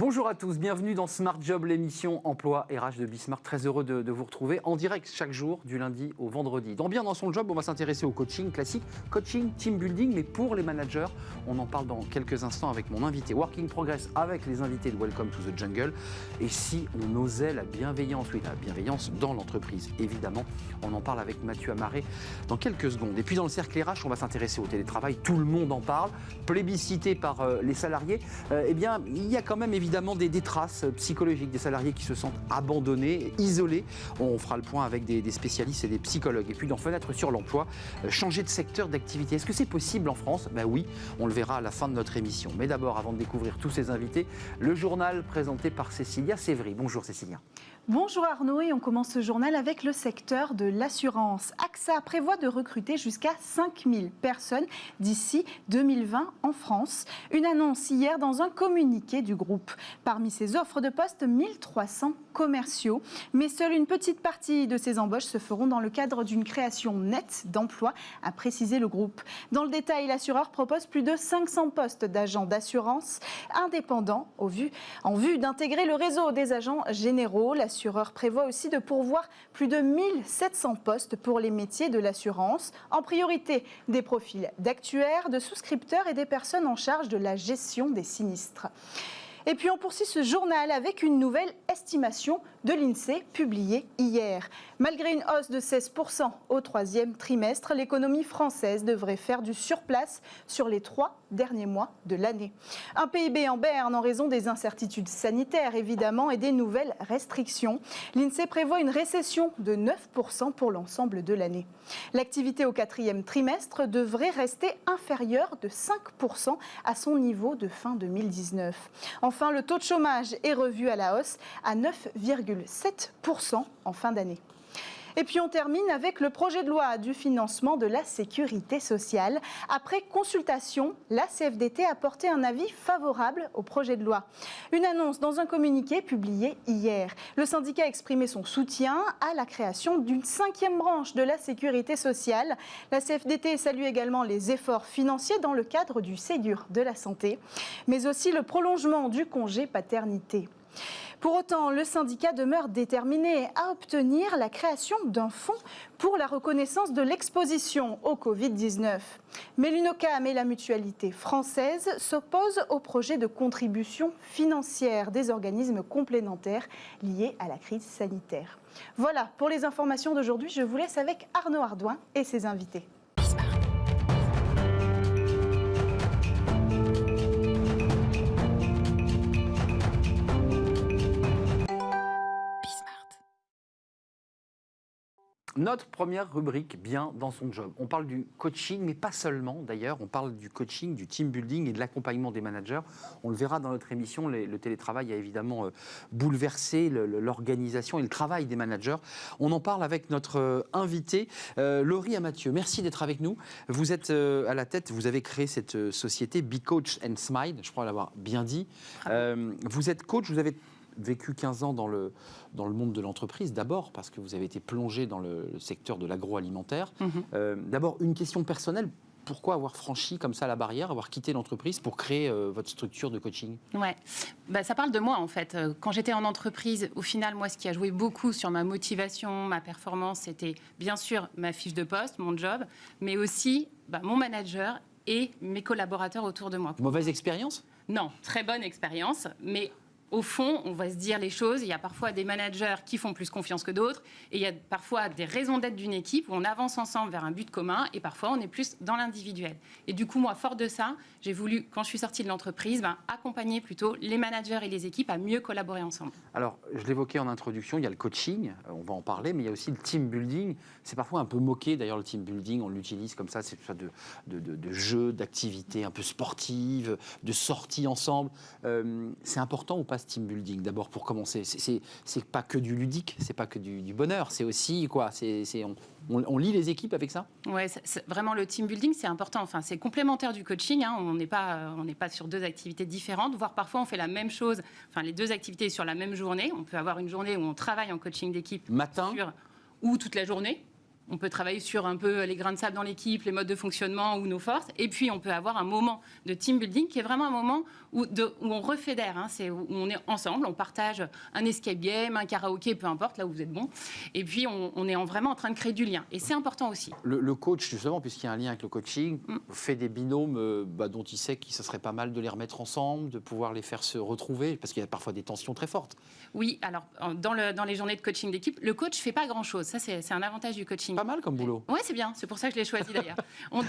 Bonjour à tous, bienvenue dans Smart Job, l'émission Emploi RH de Bismart. Très heureux de vous retrouver en direct chaque jour, du lundi au vendredi. Dans Bien dans son job, on va s'intéresser au coaching classique, coaching, team building, mais pour les managers. On en parle dans quelques instants avec mon invité Working Progress, avec les invités de Welcome to the Jungle. Et si on osait la bienveillance, oui, la bienveillance dans l'entreprise, évidemment. On en parle avec Mathieu Amaré dans quelques secondes. Et puis dans le cercle RH, on va s'intéresser au télétravail. Tout le monde en parle, plébiscité par les salariés. Eh bien, il y a quand même évidemment des traces psychologiques des salariés qui se sentent abandonnés, isolés. On fera le point avec des spécialistes et des psychologues. Et puis dans Fenêtre sur l'emploi, changer de secteur d'activité. Est-ce que c'est possible en France ? Ben oui, on le verra à la fin de notre émission. Mais d'abord, avant de découvrir tous ces invités, le journal présenté par Cécilia Sévry. Bonjour Cécilia. Bonjour Arnaud, et on commence ce journal avec le secteur de l'assurance. AXA prévoit de recruter jusqu'à 5000 personnes d'ici 2020 en France. Une annonce hier dans un communiqué du groupe. Parmi ces offres de poste, 1300 commerciaux. Mais seule une petite partie de ces embauches se feront dans le cadre d'une création nette d'emplois, a précisé le groupe. Dans le détail, l'assureur propose plus de 500 postes d'agents d'assurance indépendants en vue d'intégrer le réseau des agents généraux. L'assureur prévoit aussi de pourvoir plus de 1700 postes pour les métiers de l'assurance, en priorité des profils d'actuaires, de souscripteurs et des personnes en charge de la gestion des sinistres. Et puis on poursuit ce journal avec une nouvelle estimation de l'INSEE publiée hier. Malgré une hausse de 16% au troisième trimestre, l'économie française devrait faire du surplace sur les 3 derniers mois de l'année. Un PIB en berne en raison des incertitudes sanitaires évidemment et des nouvelles restrictions. L'INSEE prévoit une récession de 9% pour l'ensemble de l'année. L'activité au quatrième trimestre devrait rester inférieure de 5% à son niveau de fin 2019. Enfin, le taux de chômage est revu à la hausse à 9,7% en fin d'année. Et puis on termine avec le projet de loi du financement de la sécurité sociale. Après consultation, la CFDT a porté un avis favorable au projet de loi. Une annonce dans un communiqué publié hier. Le syndicat a exprimé son soutien à la création d'une 5e branche de la sécurité sociale. La CFDT salue également les efforts financiers dans le cadre du Ségur de la santé, mais aussi le prolongement du congé paternité. Pour autant, le syndicat demeure déterminé à obtenir la création d'un fonds pour la reconnaissance de l'exposition au Covid-19. Mais l'UNOCAM et la Mutualité française s'opposent au projet de contribution financière des organismes complémentaires liés à la crise sanitaire. Voilà pour les informations d'aujourd'hui. Je vous laisse avec Arnaud Ardouin et ses invités. Notre première rubrique, bien dans son job. On parle du coaching, mais pas seulement d'ailleurs. On parle du coaching, du team building et de l'accompagnement des managers. On le verra dans notre émission, le télétravail a évidemment bouleversé l'organisation et le travail des managers. On en parle avec notre invité, Laurie Amathieu. Merci d'être avec nous. Vous êtes à la tête, vous avez créé cette société Be Coach and Smile, je crois l'avoir bien dit. Vous êtes coach, vous avez vécu 15 ans dans le monde de l'entreprise, d'abord parce que vous avez été plongé dans le secteur de l'agroalimentaire. D'abord, une question personnelle, pourquoi avoir franchi comme ça la barrière, avoir quitté l'entreprise pour créer votre structure de coaching ? Ouais, ça parle de moi en fait. Quand j'étais en entreprise, au final, moi, ce qui a joué beaucoup sur ma motivation, ma performance, c'était bien sûr ma fiche de poste, mon job, mais aussi mon manager et mes collaborateurs autour de moi. Mauvaise expérience ? Non, très bonne expérience, mais au fond, on va se dire les choses. Il y a parfois des managers qui font plus confiance que d'autres. Et il y a parfois des raisons d'être d'une équipe où on avance ensemble vers un but commun. Et parfois, on est plus dans l'individuel. Et du coup, moi, fort de ça, j'ai voulu, quand je suis sortie de l'entreprise, accompagner plutôt les managers et les équipes à mieux collaborer ensemble. Alors, je l'évoquais en introduction, il y a le coaching, on va en parler, mais il y a aussi le team building. C'est parfois un peu moqué, d'ailleurs, le team building. On l'utilise comme ça, c'est une sorte de jeu, d'activité un peu sportive, de sortie ensemble. C'est important ou pas team building, d'abord pour commencer, c'est pas que du ludique, c'est pas que du bonheur, c'est aussi quoi, on lie les équipes avec ça. Ouais, vraiment le team building c'est important, enfin c'est complémentaire du coaching, hein. On n'est pas sur deux activités différentes, voire parfois on fait la même chose, enfin les deux activités sur la même journée. On peut avoir une journée où on travaille en coaching d'équipe matin ou toute la journée. On peut travailler sur un peu les grains de sable dans l'équipe, les modes de fonctionnement ou nos forces. Et puis, on peut avoir un moment de team building qui est vraiment un moment où on refédère. C'est où on est ensemble, on partage un escape game, un karaoké, peu importe, là où vous êtes bon. Et puis, on est vraiment en train de créer du lien. Et c'est important aussi. Le coach, justement, puisqu'il y a un lien avec le coaching, fait des binômes dont il sait que ça serait pas mal de les remettre ensemble, de pouvoir les faire se retrouver, parce qu'il y a parfois des tensions très fortes. Oui, alors, dans les journées de coaching d'équipe, le coach ne fait pas grand-chose. Ça, c'est un avantage du coaching. Pas mal comme boulot. Oui, c'est bien. C'est pour ça que je l'ai choisi d'ailleurs. On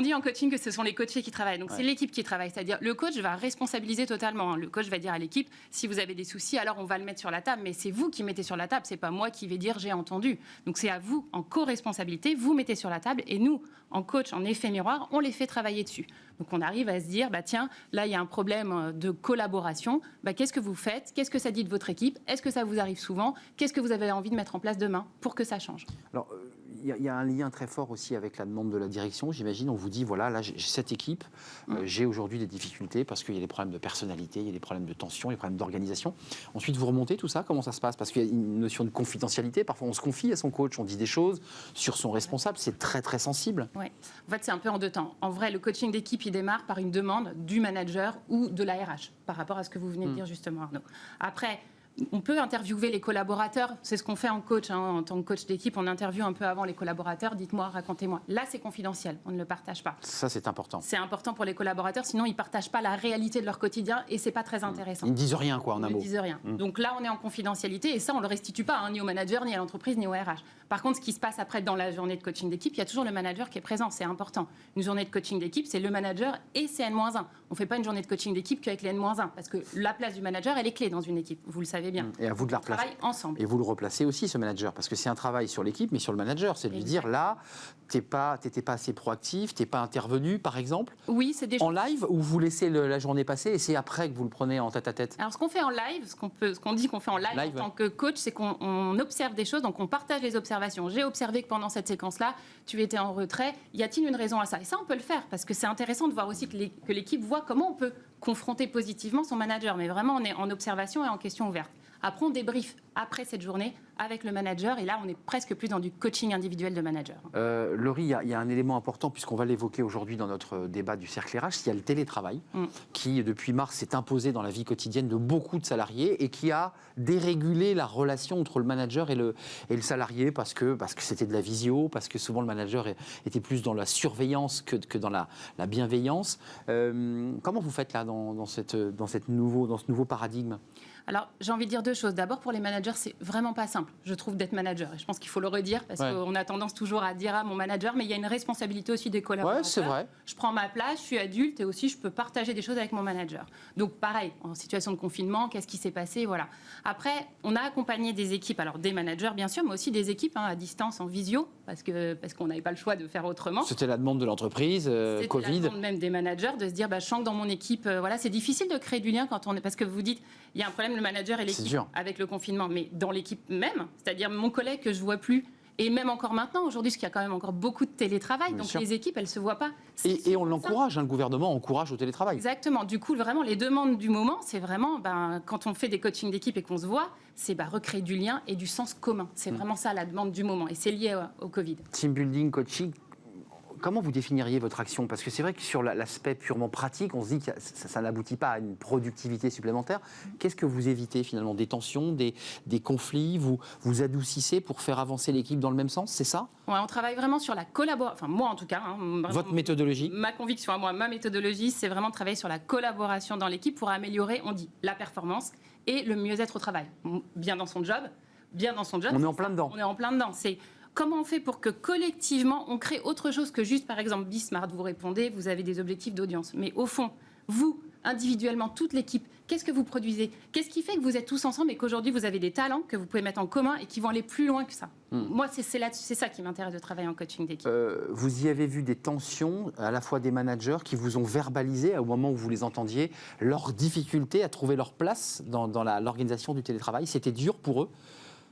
dit en coaching que ce sont les coachés qui travaillent. Donc, c'est l'équipe qui travaille. C'est-à-dire, le coach va responsabiliser totalement. Le coach va dire à l'équipe, si vous avez des soucis, alors on va le mettre sur la table. Mais c'est vous qui mettez sur la table. C'est pas moi qui vais dire j'ai entendu. Donc, c'est à vous, en co-responsabilité, vous mettez sur la table. Et nous, en coach, en effet miroir, on les fait travailler dessus. Donc, on arrive à se dire, tiens, là, il y a un problème de collaboration. Qu'est-ce que vous faites? Qu'est-ce que ça dit de votre équipe? Est-ce que ça vous arrive souvent? Qu'est-ce que vous avez envie de mettre en place demain pour que ça change? Alors, il y a un lien très fort aussi avec la demande de la direction. J'imagine, on vous dit, voilà, là, j'ai cette équipe. J'ai aujourd'hui des difficultés parce qu'il y a des problèmes de personnalité, il y a des problèmes de tension, il y a des problèmes d'organisation. Ensuite, vous remontez tout ça. Comment ça se passe? Parce qu'il y a une notion de confidentialité. Parfois, on se confie à son coach, on dit des choses sur son responsable. C'est très, très sensible. Oui. En fait, c'est un peu en deux temps. En vrai, le coaching d'équipe, il démarre par une demande du manager ou de la RH, par rapport à ce que vous venez de dire justement, Arnaud. Après, on peut interviewer les collaborateurs, c'est ce qu'on fait en coach, en tant que coach d'équipe, on interviewe un peu avant les collaborateurs, dites-moi, racontez-moi. Là, c'est confidentiel, on ne le partage pas. Ça, c'est important. C'est important pour les collaborateurs, sinon ils ne partagent pas la réalité de leur quotidien et c'est pas très intéressant. Ils ne disent rien, quoi, en un mot. Ils ne disent rien. Donc là, on est en confidentialité et ça, on ne le restitue pas ni au manager, ni à l'entreprise, ni au RH. Par contre, ce qui se passe après dans la journée de coaching d'équipe, il y a toujours le manager qui est présent, c'est important. Une journée de coaching d'équipe, c'est le manager et c'est N-1. On ne fait pas une journée de coaching d'équipe qu'avec les N-1, parce que la place du manager, elle est clé dans une équipe, vous le savez bien. Et à vous de la replacer. On travaille ensemble. Et vous le replacez aussi, ce manager, parce que c'est un travail sur l'équipe, mais sur le manager. C'est de lui dire, là, t'étais pas assez proactif, t'es pas intervenu, par exemple. Oui, c'est des en live, ou vous laissez la journée passer et c'est après que vous le prenez en tête-à-tête? Alors, ce qu'on fait en live, ce qu'on dit qu'on fait en live en tant que coach, c'est qu'on observe des choses, donc on partage les observations. J'ai observé que pendant cette séquence-là, tu étais en retrait. Y a-t-il une raison à ça? Et ça, on peut le faire, parce que c'est intéressant de voir aussi que l'équipe voit comment on peut confronter positivement son manager. Mais vraiment, on est en observation et en question ouverte. Après, on débrief après cette journée avec le manager. Et là, on est presque plus dans du coaching individuel de manager. Laurie, il y a un élément important, puisqu'on va l'évoquer aujourd'hui dans notre débat du cercle RH, il y a le télétravail, qui, depuis mars, s'est imposé dans la vie quotidienne de beaucoup de salariés et qui a dérégulé la relation entre le manager et le salarié, parce que c'était de la visio, parce que souvent le manager était plus dans la surveillance que dans la bienveillance. Comment vous faites là, dans ce nouveau paradigme? Alors, j'ai envie de dire deux choses. D'abord, pour les managers, c'est vraiment pas simple, je trouve, d'être manager. Et je pense qu'il faut le redire, parce qu'on a tendance toujours à dire à mon manager, mais il y a une responsabilité aussi des collaborateurs. Ouais, c'est vrai. Je prends ma place, je suis adulte, et aussi je peux partager des choses avec mon manager. Donc, pareil, en situation de confinement, qu'est-ce qui s'est passé? Voilà. Après, on a accompagné des équipes, alors des managers, bien sûr, mais aussi des équipes à distance, en visio, parce qu'on n'avait pas le choix de faire autrement. C'était la demande de l'entreprise, Covid. C'était la demande même des managers de se dire, je sens que dans mon équipe, c'est difficile de créer du lien quand on est... Parce que vous dites, il y a un problème, le manager et l'équipe avec le confinement, mais dans l'équipe même, c'est-à-dire mon collègue que je ne vois plus, et même encore maintenant, aujourd'hui, parce qu'il y a quand même encore beaucoup de télétravail, bien donc sûr. Les équipes, elles ne se voient pas. Et on l'encourage, le gouvernement encourage au télétravail. Exactement. Du coup, vraiment, les demandes du moment, c'est vraiment, quand on fait des coachings d'équipe et qu'on se voit, c'est recréer du lien et du sens commun. C'est vraiment ça, la demande du moment. Et c'est lié au Covid. Team building, coaching. Comment vous définiriez votre action? Parce que c'est vrai que sur l'aspect purement pratique, on se dit que ça n'aboutit pas à une productivité supplémentaire. Qu'est-ce que vous évitez finalement? Des tensions, des conflits? Vous adoucissez pour faire avancer l'équipe dans le même sens? C'est ça? Ouais, on travaille vraiment sur la collaboration. Enfin, moi en tout cas. Votre méthodologie? Ma conviction à moi, ma méthodologie, c'est vraiment de travailler sur la collaboration dans l'équipe pour améliorer, on dit, la performance et le mieux-être au travail. Bien dans son job. On est en plein dedans. On est en plein dedans. C'est... Comment on fait pour que collectivement, on crée autre chose que juste, par exemple, Bismart, vous répondez, vous avez des objectifs d'audience. Mais au fond, vous, individuellement, toute l'équipe, qu'est-ce que vous produisez? Qu'est-ce qui fait que vous êtes tous ensemble et qu'aujourd'hui, vous avez des talents que vous pouvez mettre en commun et qui vont aller plus loin que ça? Moi, c'est ça qui m'intéresse de travailler en coaching d'équipe. Vous y avez vu des tensions, à la fois des managers qui vous ont verbalisé, au moment où vous les entendiez, leurs difficultés à trouver leur place dans l'organisation du télétravail? C'était dur pour eux?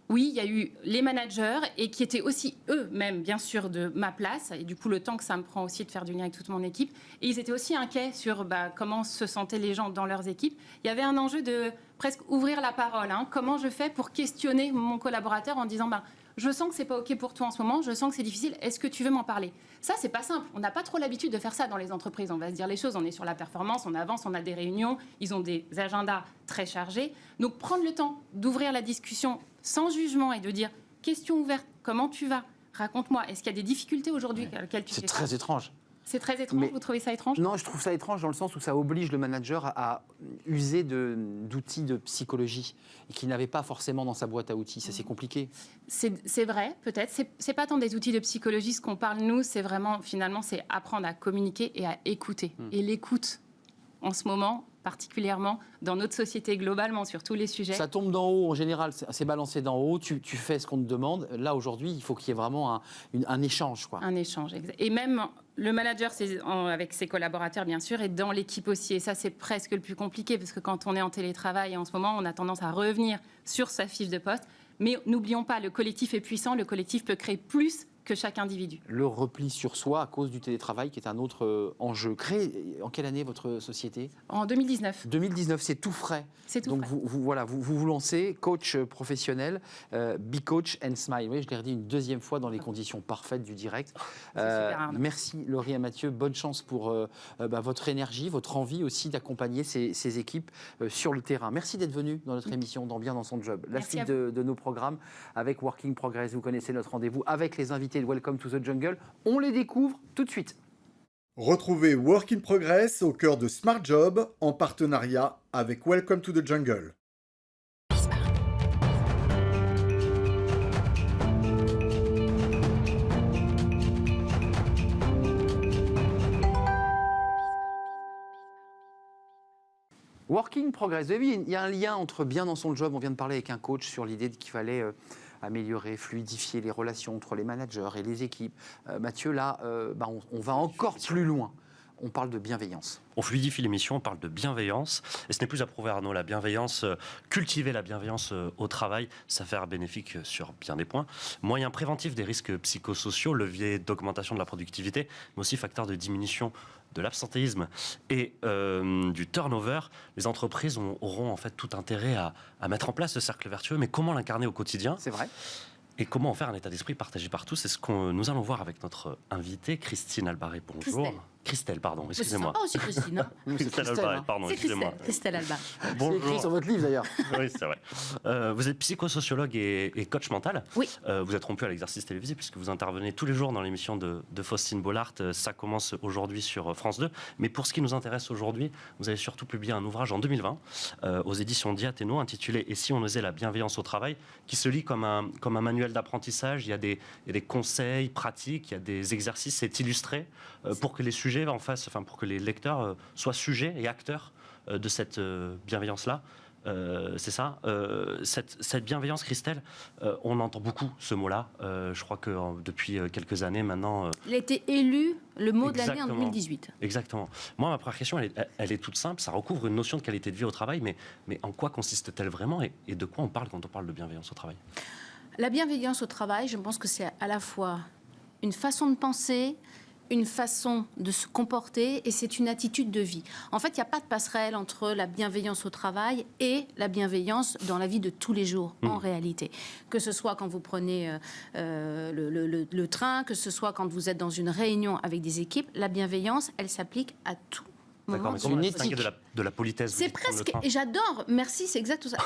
Oui, il y a eu les managers et qui étaient aussi eux-mêmes, bien sûr, de ma place. Et du coup, le temps que ça me prend aussi de faire du lien avec toute mon équipe. Et ils étaient aussi inquiets sur comment se sentaient les gens dans leurs équipes. Il y avait un enjeu de presque ouvrir la parole. Comment je fais pour questionner mon collaborateur en disant je sens que c'est pas OK pour toi en ce moment, je sens que c'est difficile, est-ce que tu veux m'en parler? Ça, c'est pas simple. On n'a pas trop l'habitude de faire ça dans les entreprises. On va se dire les choses, on est sur la performance, on avance, on a des réunions, ils ont des agendas très chargés. Donc, prendre le temps d'ouvrir la discussion sans jugement et de dire question ouverte, comment tu vas? Raconte-moi, est-ce qu'il y a des difficultés aujourd'hui auxquelles tu fais C'est très étrange. C'est très étrange, vous trouvez ça étrange? Non, je trouve ça étrange dans le sens où ça oblige le manager à user d'outils de psychologie qu'il n'avait pas forcément dans sa boîte à outils. Ça, c'est compliqué. C'est vrai, peut-être. C'est pas tant des outils de psychologie, ce qu'on parle, nous, c'est vraiment, finalement, c'est apprendre à communiquer et à écouter. Et l'écoute, en ce moment, particulièrement dans notre société globalement, sur tous les sujets. Ça tombe d'en haut, en général, c'est balancé d'en haut, tu fais ce qu'on te demande. Là, aujourd'hui, il faut qu'il y ait vraiment un échange, quoi. Un échange, exact. Et même le manager, avec ses collaborateurs, bien sûr, et dans l'équipe aussi. Et ça, c'est presque le plus compliqué, parce que quand on est en télétravail, en ce moment, on a tendance à revenir sur sa fiche de poste. Mais n'oublions pas, le collectif est puissant, le collectif peut créer plus que chaque individu. Le repli sur soi à cause du télétravail, qui est un autre enjeu. Créé en quelle année votre société? En 2019. 2019, c'est tout frais. C'est tout Donc frais. vous lancez, coach professionnel, Be Coach and Smile. Oui, je l'ai redit une deuxième fois dans les conditions parfaites du direct. Merci Laurie et Mathieu, bonne chance pour votre énergie, votre envie aussi d'accompagner ces équipes sur le terrain. Merci d'être venu dans notre émission dans Bien dans son job. La suite de nos programmes avec Working Progress, vous connaissez notre rendez-vous avec les invités de Welcome to the Jungle. On les découvre tout de suite. Retrouvez Work in Progress au cœur de Smart Job en partenariat avec Welcome to the Jungle. Working Progress, vous avez vu, il y a un lien entre bien dans son job. On vient de parler avec un coach sur l'idée qu'il fallait améliorer, fluidifier les relations entre les managers et les équipes. Mathieu, là, on va encore plus loin. On parle de bienveillance. On fluidifie l'émission, on parle de bienveillance. Et ce n'est plus à prouver, Arnaud, la bienveillance, cultiver la bienveillance au travail, s'avère bénéfique sur bien des points. Moyen préventif des risques psychosociaux, levier d'augmentation de la productivité, mais aussi facteur de diminution de l'absentéisme et du turnover. Les entreprises auront en fait tout intérêt à mettre en place ce cercle vertueux, mais comment l'incarner au quotidien ? C'est vrai. Et comment en faire un état d'esprit partagé par tous? C'est ce que nous allons voir avec notre invitée, Christine Albaré. Bonjour. Christelle, pardon, excusez-moi. C'est sympa aussi, Christine. Hein. Christelle Albaré, pardon, C'est excusez-moi. Christelle Albaré. C'est écrit sur votre livre d'ailleurs. Oui, c'est vrai. Vous êtes psychosociologue et coach mental. Oui. Vous êtes rompu à l'exercice télévisé puisque vous intervenez tous les jours dans l'émission de Faustine Bollard. Ça commence aujourd'hui sur France 2. Mais pour ce qui nous intéresse aujourd'hui, vous avez surtout publié un ouvrage en 2020 aux éditions Diathéno intitulé « Et si on osait la bienveillance au travail ?» qui se lit comme un manuel d'apprentissage. Il y a des conseils pratiques, il y a des exercices. C'est illustré pour que les sujets en face, pour que les lecteurs soient sujets et acteurs de cette bienveillance-là. C'est ça. Cette bienveillance, Christelle, on entend beaucoup ce mot-là. Je crois que depuis quelques années maintenant... Il a été élu le mot de l'année en Exactement. 2018. Exactement. Moi, ma première question, elle est toute simple. Ça recouvre une notion de qualité de vie au travail, mais en quoi consiste-t-elle vraiment et de quoi on parle quand on parle de bienveillance au travail? La bienveillance au travail, je pense que c'est à la fois une façon de penser, une façon de se comporter et c'est une attitude de vie. En fait, il n'y a pas de passerelle entre la bienveillance au travail et la bienveillance dans la vie de tous les jours, en réalité. Que ce soit quand vous prenez le train, que ce soit quand vous êtes dans une réunion avec des équipes, la bienveillance, elle s'applique à tout. D'accord, mais C'est comment une distinguer éthique. de la politesse? C'est presque, et j'adore, merci, c'est exact ça.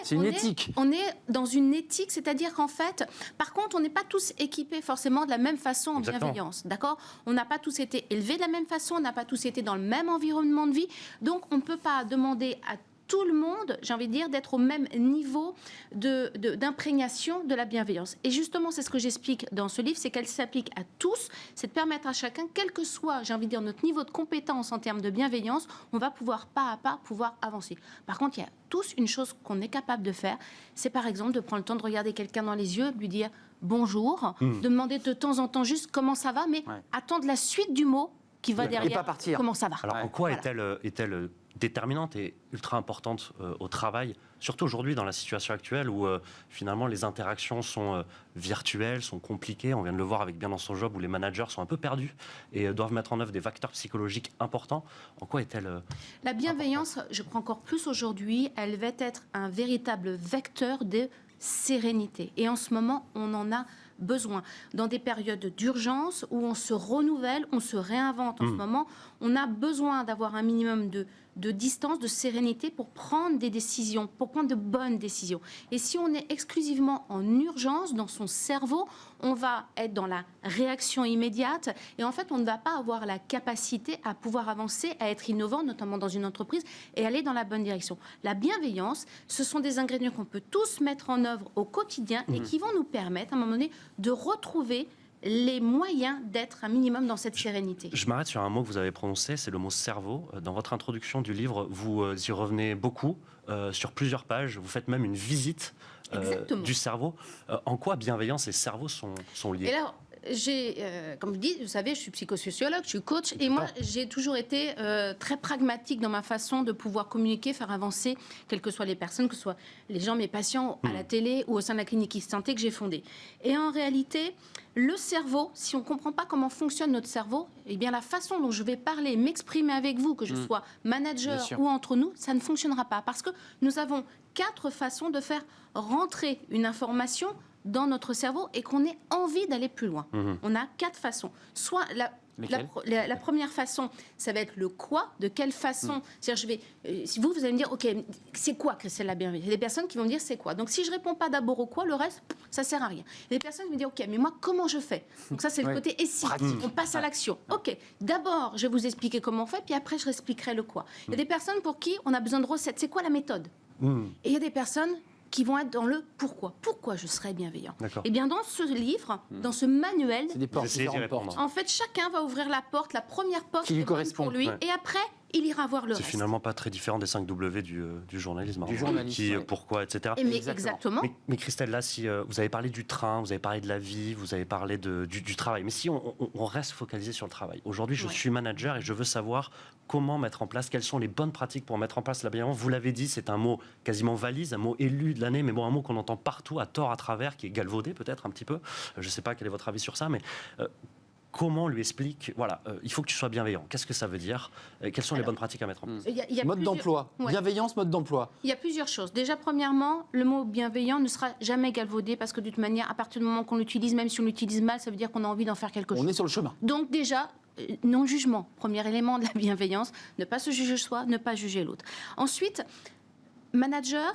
C'est une éthique. On est dans une éthique, c'est-à-dire qu'en fait, par contre, on n'est pas tous équipés forcément de la même façon en Exactement. bienveillance, d'accord? On n'a pas tous été élevés de la même façon, on n'a pas tous été dans le même environnement de vie, donc on ne peut pas demander à tout le monde, j'ai envie de dire, d'être au même niveau d'imprégnation de la bienveillance. Et justement, c'est ce que j'explique dans ce livre, c'est qu'elle s'applique à tous, c'est de permettre à chacun, quel que soit, j'ai envie de dire, notre niveau de compétence en termes de bienveillance, on va pouvoir pas à pas pouvoir avancer. Par contre, il y a tous une chose qu'on est capable de faire, c'est par exemple de prendre le temps de regarder quelqu'un dans les yeux, de lui dire bonjour, de demander de temps en temps juste comment ça va, mais attendre la suite du mot qui va derrière. Et pas partir. Comment ça va. Alors, en quoi Voilà. est-elle déterminante et ultra importante au travail, surtout aujourd'hui dans la situation actuelle où finalement les interactions sont virtuelles, sont compliquées. On vient de le voir avec Bien dans son job où les managers sont un peu perdus et doivent mettre en œuvre des facteurs psychologiques importants. En quoi est-elle La bienveillance, je crois encore plus aujourd'hui, elle va être un véritable vecteur de sérénité. Et en ce moment, on en a besoin. Dans des périodes d'urgence où on se renouvelle, on se réinvente en ce moment, on a besoin d'avoir un minimum de distance, de sérénité pour prendre des décisions, pour prendre de bonnes décisions. Et si on est exclusivement en urgence dans son cerveau, on va être dans la réaction immédiate et en fait, on ne va pas avoir la capacité à pouvoir avancer, à être innovant, notamment dans une entreprise, et aller dans la bonne direction. La bienveillance, ce sont des ingrédients qu'on peut tous mettre en œuvre au quotidien et qui vont nous permettre, à un moment donné, de retrouver les moyens d'être un minimum dans cette sérénité. Je m'arrête sur un mot que vous avez prononcé, c'est le mot cerveau. Dans votre introduction du livre, vous y revenez beaucoup, sur plusieurs pages. Vous faites même une visite du cerveau. En quoi bienveillance et cerveau sont liés? Et alors, comme je dis, vous savez, je suis psychosociologue, je suis coach, et moi, j'ai toujours été très pragmatique dans ma façon de pouvoir communiquer, faire avancer, quelles que soient les personnes, que ce soit les gens, mes patients, à la télé ou au sein de la clinique Santé que j'ai fondée. Et en réalité, le cerveau, si on ne comprend pas comment fonctionne notre cerveau, eh bien la façon dont je vais parler, m'exprimer avec vous, que je sois manager ou entre nous, ça ne fonctionnera pas. Parce que nous avons 4 façons de faire rentrer une information dans notre cerveau et qu'on ait envie d'aller plus loin. On a 4 façons. Soit la première façon, ça va être le quoi, de quelle façon. C'est-à-dire, si vous allez me dire, OK, c'est quoi Christelle la bienveillance? Il y a des personnes qui vont me dire, c'est quoi? Donc, si je réponds pas d'abord au quoi, le reste, ça sert à rien. Il y a des personnes qui vont dire, OK, mais moi, comment je fais? Donc, ça, c'est le côté et si. On passe à l'action. OK, d'abord, je vais vous expliquer comment on fait, puis après, je réexpliquerai le quoi. Il y a des personnes pour qui on a besoin de recettes. C'est quoi la méthode? Et il y a des personnes qui vont être dans le pourquoi. Pourquoi je serais bienveillant? Et bien dans ce livre, dans ce manuel, c'est des portes, différentes portes. En fait, chacun va ouvrir la porte, la première porte qui lui correspond pour lui, et après, il ira voir le reste. C'est finalement pas très différent des 5 W du journalisme. Du journalisme, pourquoi, etc. Exactement. Mais Christelle, là, si vous avez parlé du train, vous avez parlé de la vie, vous avez parlé du travail. Mais si on reste focalisé sur le travail. Aujourd'hui, je suis manager et je veux savoir comment mettre en place, quelles sont les bonnes pratiques pour mettre en place la bienveillance. Vous l'avez dit, c'est un mot quasiment valise, un mot élu de l'année, mais bon, un mot qu'on entend partout, à tort, à travers, qui est galvaudé peut-être un petit peu. Je ne sais pas quel est votre avis sur ça, mais... comment on lui explique, voilà, il faut que tu sois bienveillant. Qu'est-ce que ça veut dire? Quelles sont les bonnes pratiques à mettre en place? Mode d'emploi. Bienveillance, mode d'emploi. Il y a plusieurs choses. Déjà, premièrement, le mot bienveillant ne sera jamais galvaudé parce que de toute manière, à partir du moment qu'on l'utilise, même si on l'utilise mal, ça veut dire qu'on a envie d'en faire quelque chose. On est sur le chemin. Donc déjà, non-jugement. Premier élément de la bienveillance, ne pas se juger soi, ne pas juger l'autre. Ensuite, manager...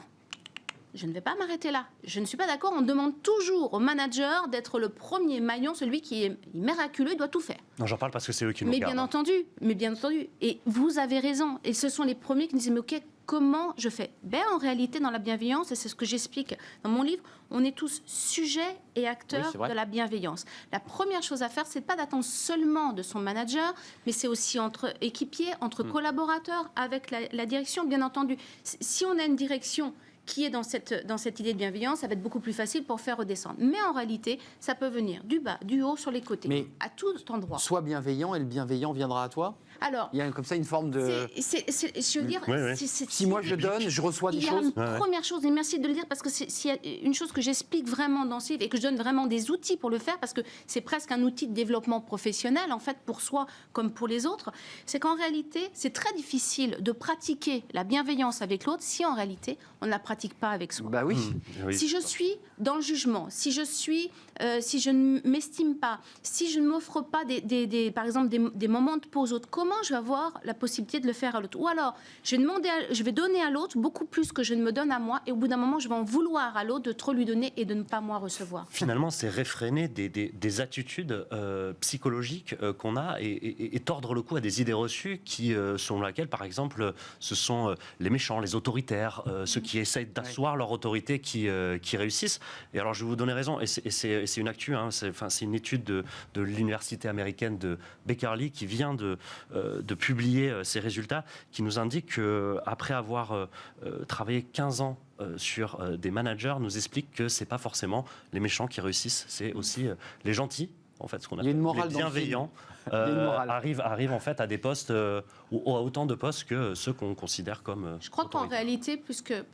Je ne vais pas m'arrêter là. Je ne suis pas d'accord. On demande toujours au manager d'être le premier maillon, celui qui est miraculeux, il doit tout faire. Non, j'en parle parce que c'est eux qui nous regardent. Mais bien entendu. Et vous avez raison. Et ce sont les premiers qui nous disent, mais OK, comment je fais? En réalité, dans la bienveillance, et c'est ce que j'explique dans mon livre, on est tous sujets et acteurs de la bienveillance. La première chose à faire, c'est pas d'attendre seulement de son manager, mais c'est aussi entre équipiers, entre collaborateurs, avec la direction, bien entendu. Si on a une direction qui est dans cette idée de bienveillance, ça va être beaucoup plus facile pour faire redescendre. Mais en réalité, ça peut venir du bas, du haut, sur les côtés, mais à tout endroit. Sois bienveillant et le bienveillant viendra à toi. Alors, il y a comme ça une forme de... je veux dire, si moi je donne, je reçois des choses. Il y a une première chose, et merci de le dire, parce que s'il y a une chose que j'explique vraiment dans ce livre, et que je donne vraiment des outils pour le faire, parce que c'est presque un outil de développement professionnel, en fait, pour soi comme pour les autres, c'est qu'en réalité, c'est très difficile de pratiquer la bienveillance avec l'autre si en réalité, on ne la pratique pas avec soi. Bah oui. Si je suis dans le jugement, si je ne m'estime pas, si je ne m'offre pas par exemple des moments de pause autres, comment je vais avoir la possibilité de le faire à l'autre? Ou alors, je vais donner à l'autre beaucoup plus que je ne me donne à moi, et au bout d'un moment, je vais en vouloir à l'autre de trop lui donner et de ne pas moi recevoir. Finalement, c'est réfréner des attitudes psychologiques qu'on a et tordre le cou à des idées reçues selon laquelle, par exemple, ce sont les méchants, les autoritaires, ceux qui essayent d'asseoir leur autorité qui réussissent. Et alors, je vais vous donner raison, et c'est une actu, c'est une étude de l'université américaine de Beckerley qui vient de publier ces résultats, qui nous indique qu'après avoir travaillé 15 ans sur des managers, nous explique que c'est pas forcément les méchants qui réussissent, c'est aussi les gentils, en fait, ce qu'on appelle les bienveillants, arrivent en fait à des postes ou à autant de postes que ceux qu'on considère comme je crois qu'en réalité, parce que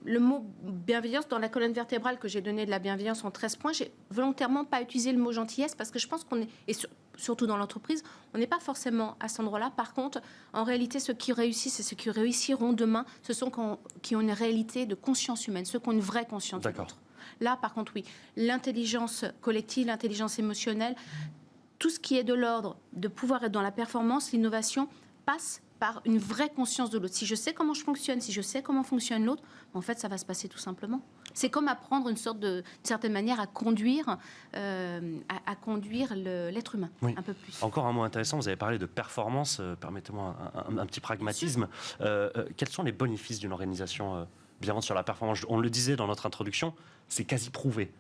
le mot bienveillance dans la colonne vertébrale que j'ai donnée de la bienveillance en 13 points, j'ai volontairement pas utilisé le mot gentillesse parce que je pense qu'on est surtout dans l'entreprise, on n'est pas forcément à cet endroit-là. Par contre, en réalité, ceux qui réussissent et ceux qui réussiront demain, ce sont qui ont une réalité de conscience humaine, ceux qui ont une vraie conscience de l'autre. Là, par contre, oui, l'intelligence collective, l'intelligence émotionnelle, tout ce qui est de l'ordre de pouvoir être dans la performance, l'innovation, passe par une vraie conscience de l'autre. Si je sais comment je fonctionne, si je sais comment fonctionne l'autre, en fait, ça va se passer tout simplement. C'est comme apprendre d'une certaine manière à conduire l'être humain, un peu plus. Encore un mot intéressant, vous avez parlé de performance, permettez-moi un petit pragmatisme. Quels sont les bénéfices d'une organisation bienveillante sur la performance? On le disait dans notre introduction, c'est quasi prouvé.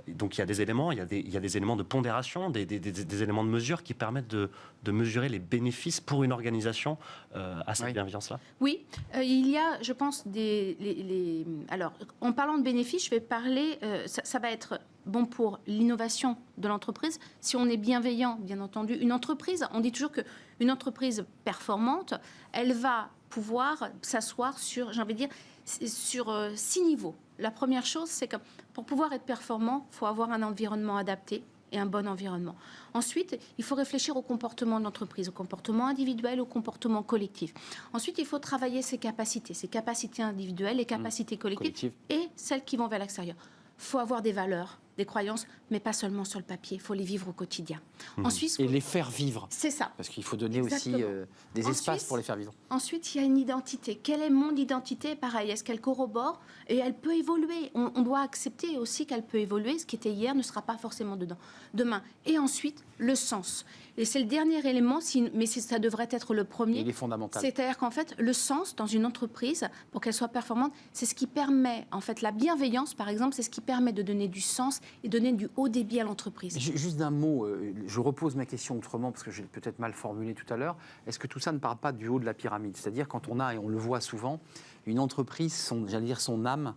Donc il y a des éléments, il y a des éléments de pondération, des éléments de mesure qui permettent de mesurer les bénéfices pour une organisation à cette bienveillance-là. Oui, il y a, je pense, alors, en parlant de bénéfices, je vais parler, ça va être bon pour l'innovation de l'entreprise. Si on est bienveillant, bien entendu, une entreprise, on dit toujours qu'une entreprise performante, elle va pouvoir s'asseoir sur, j'ai envie de dire, sur 6 niveaux. La première chose, c'est que pour pouvoir être performant, il faut avoir un environnement adapté et un bon environnement. Ensuite, il faut réfléchir au comportement de l'entreprise, au comportement individuel, au comportement collectif. Ensuite, il faut travailler ses capacités individuelles, les capacités collectives et celles qui vont vers l'extérieur. Il faut avoir des valeurs, des croyances, mais pas seulement sur le papier. Il faut les vivre au quotidien. Ensuite, et les faire vivre. C'est ça. Parce qu'il faut donner aussi des espaces pour les faire vivre. Ensuite, il y a une identité. Quelle est mon identité? Pareil, est-ce qu'elle corrobore? Et elle peut évoluer. On doit accepter aussi qu'elle peut évoluer. Ce qui était hier ne sera pas forcément demain. Et ensuite, le sens. Et c'est le dernier élément, mais ça devrait être le premier. Il est fondamental. C'est-à-dire qu'en fait, le sens dans une entreprise, pour qu'elle soit performante, c'est ce qui permet, en fait, la bienveillance, par exemple, c'est ce qui permet de donner du sens et donner du haut débit à l'entreprise. Juste d'un mot, je repose ma question autrement, parce que j'ai peut-être mal formulé tout à l'heure. Est-ce que tout ça ne part pas du haut de la pyramide? C'est-à-dire quand on a, et on le voit souvent, une entreprise, j'allais dire son âme,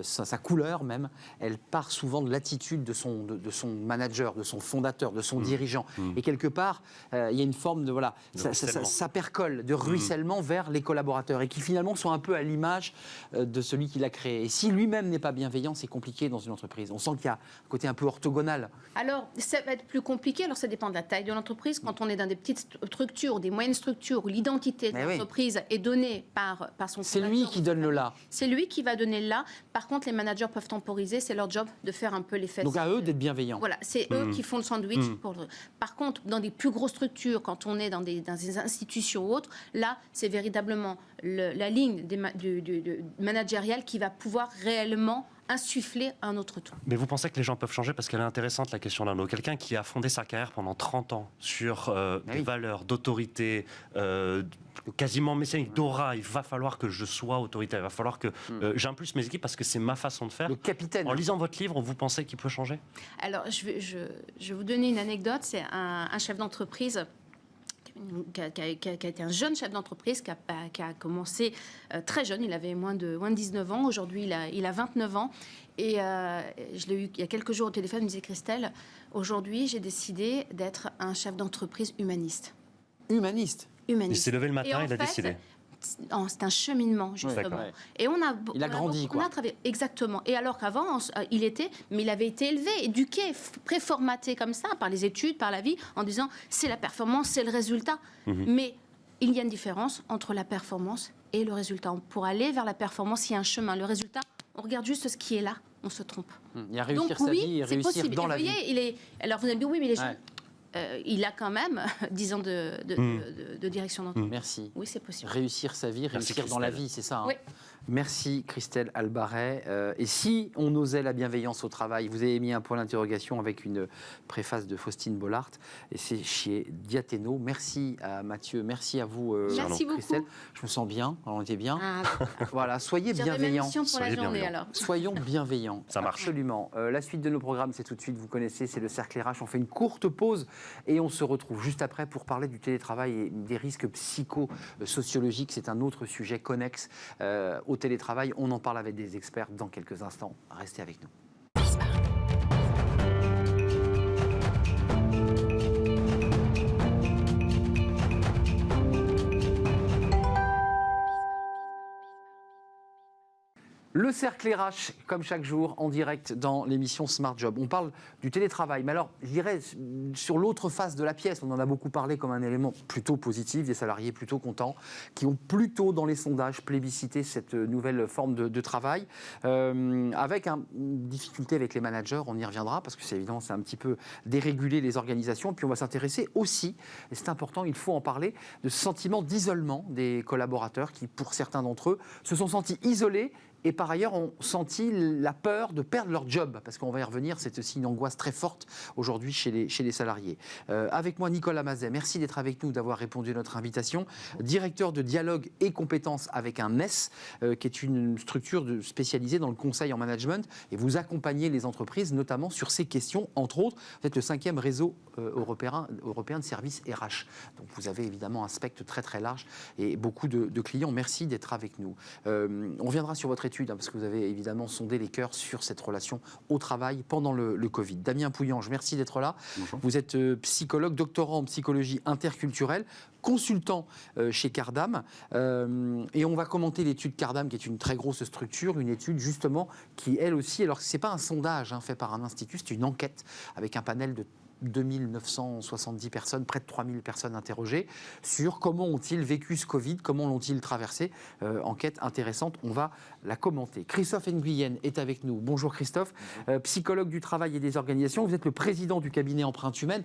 sa couleur même, elle part souvent de l'attitude de son manager, de son fondateur, de son dirigeant. Et quelque part, il y a une forme de ça percole, de ruissellement vers les collaborateurs et qui finalement sont un peu à l'image de celui qui l'a créé. Et si lui-même n'est pas bienveillant, c'est compliqué dans une entreprise. On sent qu'il y a un côté un peu orthogonal. Alors, ça va être plus compliqué. Alors, ça dépend de la taille de l'entreprise. Quand on est dans des petites structures ou des moyennes structures où l'identité de l'entreprise est donnée par son fondateur. C'est lui qui donne le là. C'est lui qui va donner le là. Par contre, les managers peuvent temporiser. C'est leur job de faire un peu les fesses. Donc, à eux d'être bienveillants. Voilà, c'est eux qui font le sandwich. Par contre, dans des plus grosses structures, quand on est dans des institutions ou autres, là, c'est véritablement la ligne managériale qui va pouvoir réellement insuffler un autre ton. Mais vous pensez que les gens peuvent changer? Parce qu'elle est intéressante, la question d'Arnaud. Quelqu'un qui a fondé sa carrière pendant 30 ans sur des valeurs d'autorité, quasiment messianique, d'aura, il va falloir que je sois autoritaire, il va falloir que j'impulse mes équipes parce que c'est ma façon de faire. Le capitaine. En lisant votre livre, vous pensez qu'il peut changer? Alors, je vais vous donner une anecdote. C'est un chef d'entreprise qui a été un jeune chef d'entreprise, qui a commencé très jeune, il avait moins de 19 ans, aujourd'hui il a 29 ans, et je l'ai eu il y a quelques jours au téléphone, il me disait: Christelle, aujourd'hui j'ai décidé d'être un chef d'entreprise humaniste. Humaniste. Il s'est levé le matin, il a décidé. C'est un cheminement, justement. Et il a grandi, quoi. On a travaillé, exactement. Et alors qu'avant, il avait été élevé, éduqué, préformaté comme ça, par les études, par la vie, en disant c'est la performance, c'est le résultat. Mais il y a une différence entre la performance et le résultat. Pour aller vers la performance, il y a un chemin. Le résultat, on regarde juste ce qui est là, on se trompe. Il y a réussir sa vie et réussir possible. dans la vie. Alors vous avez dit oui, mais les gens... il a quand même 10 ans de direction d'entreprise. Merci. Oui, c'est possible. Réussir sa vie, réussir dans la vie, c'est ça. Oui. Merci Christelle Albaret. Et si on osait la bienveillance au travail, vous avez mis un point d'interrogation avec une préface de Faustine Bollard, et c'est chez Diathéno. Merci à Mathieu, merci à vous merci Christelle. Beaucoup. Je me sens bien, on était bien. Ah, voilà, soyez bienveillants. Pour la journée, alors. Soyons bienveillants. Ça marche. Absolument. La suite de nos programmes, c'est tout de suite, vous connaissez, c'est le Cercle RH. On fait une courte pause et on se retrouve juste après pour parler du télétravail et des risques psychosociologiques. C'est un autre sujet connexe au télétravail. On en parle avec des experts dans quelques instants. Restez avec nous. Le cercle RH, comme chaque jour, en direct dans l'émission Smart Job. On parle du télétravail, mais alors, je dirais, sur l'autre face de la pièce, on en a beaucoup parlé comme un élément plutôt positif, des salariés plutôt contents, qui ont plutôt dans les sondages plébiscité cette nouvelle forme de travail, avec une difficulté avec les managers, on y reviendra, parce que c'est évidemment, c'est un petit peu déréguler les organisations, puis on va s'intéresser aussi, et c'est important, il faut en parler, de ce sentiment d'isolement des collaborateurs qui, pour certains d'entre eux, se sont sentis isolés et par ailleurs ont senti la peur de perdre leur job, parce qu'on va y revenir, c'est aussi une angoisse très forte aujourd'hui chez les salariés. Avec moi, Nicolas Mazet, merci d'être avec nous, d'avoir répondu à notre invitation. Directeur de dialogue et compétences avec un NES, qui est une structure spécialisée dans le conseil en management, et vous accompagnez les entreprises notamment sur ces questions, entre autres. Vous êtes le 5e réseau européen de services RH. Donc vous avez évidemment un spectre très très large et beaucoup de clients. Merci d'être avec nous. On reviendra sur votre étude, parce que vous avez évidemment sondé les cœurs sur cette relation au travail pendant le Covid. Damien Pouillange, merci d'être là. Bonjour. Vous êtes psychologue, doctorant en psychologie interculturelle, consultant chez Cardam, et on va commenter l'étude Cardam, qui est une très grosse structure, une étude justement qui, elle aussi, alors c'est pas un sondage fait par un institut, c'est une enquête avec un panel de 2970 personnes, près de 3000 personnes interrogées sur comment ont-ils vécu ce Covid, comment l'ont-ils traversé. Enquête intéressante, on va la commenter. Christophe Nguyen est avec nous. Bonjour Christophe, psychologue du travail et des organisations. Vous êtes le président du cabinet Empreinte Humaine.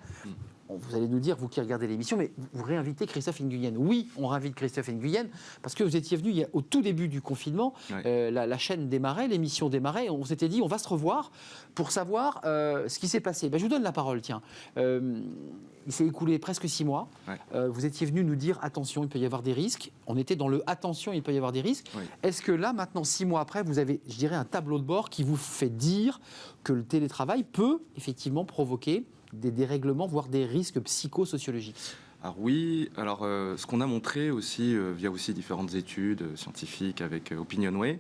Vous allez nous dire, vous qui regardez l'émission, mais vous réinvitez Christophe Nguyen. Oui, on réinvite Christophe Nguyen parce que vous étiez venu au tout début du confinement, la chaîne démarrait, l'émission démarrait, on s'était dit on va se revoir pour savoir ce qui s'est passé. Je vous donne la parole, tiens. Il s'est écoulé presque 6 mois. Vous étiez venu nous dire attention, il peut y avoir des risques. On était dans le attention, il peut y avoir des risques. Est-ce que là, maintenant, 6 mois après, vous avez, je dirais, un tableau de bord qui vous fait dire que le télétravail peut effectivement provoquer des dérèglements, voire des risques psychosociologiques? Alors oui, ce qu'on a montré aussi via aussi différentes études scientifiques avec Opinionway,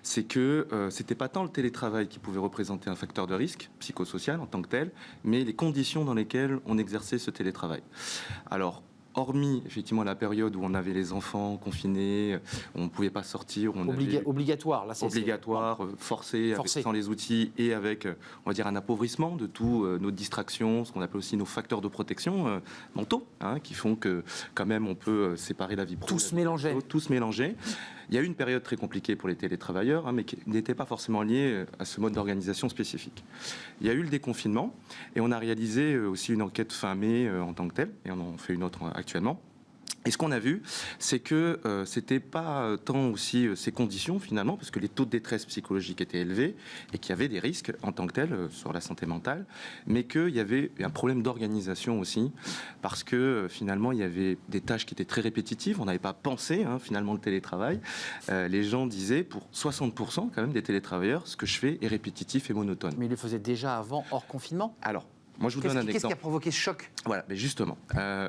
c'est que c'était pas tant le télétravail qui pouvait représenter un facteur de risque psychosocial en tant que tel, mais les conditions dans lesquelles on exerçait ce télétravail. Alors, hormis effectivement la période où on avait les enfants confinés, on ne pouvait pas sortir, obligatoire, là c'est obligatoire, forcé, sans les outils et avec, on va dire, un appauvrissement de tous nos distractions, ce qu'on appelle aussi nos facteurs de protection mentaux, qui font que quand même on peut séparer la vie pro. Tous mélanger. Il y a eu une période très compliquée pour les télétravailleurs, mais qui n'était pas forcément liée à ce mode d'organisation spécifique. Il y a eu le déconfinement et on a réalisé aussi une enquête fin mai en tant que telle, et on en fait une autre actuellement. Et ce qu'on a vu, c'est que c'était pas tant aussi ces conditions finalement, parce que les taux de détresse psychologique étaient élevés et qu'il y avait des risques en tant que tels sur la santé mentale, mais qu'il y avait un problème d'organisation aussi, parce que finalement il y avait des tâches qui étaient très répétitives. On n'avait pas pensé finalement le télétravail. Les gens disaient pour 60% quand même des télétravailleurs, ce que je fais est répétitif et monotone. Mais ils le faisaient déjà avant, hors confinement ? Alors, moi, je vous donne un exemple. Qu'est-ce qui a provoqué ce choc ? Voilà, mais justement,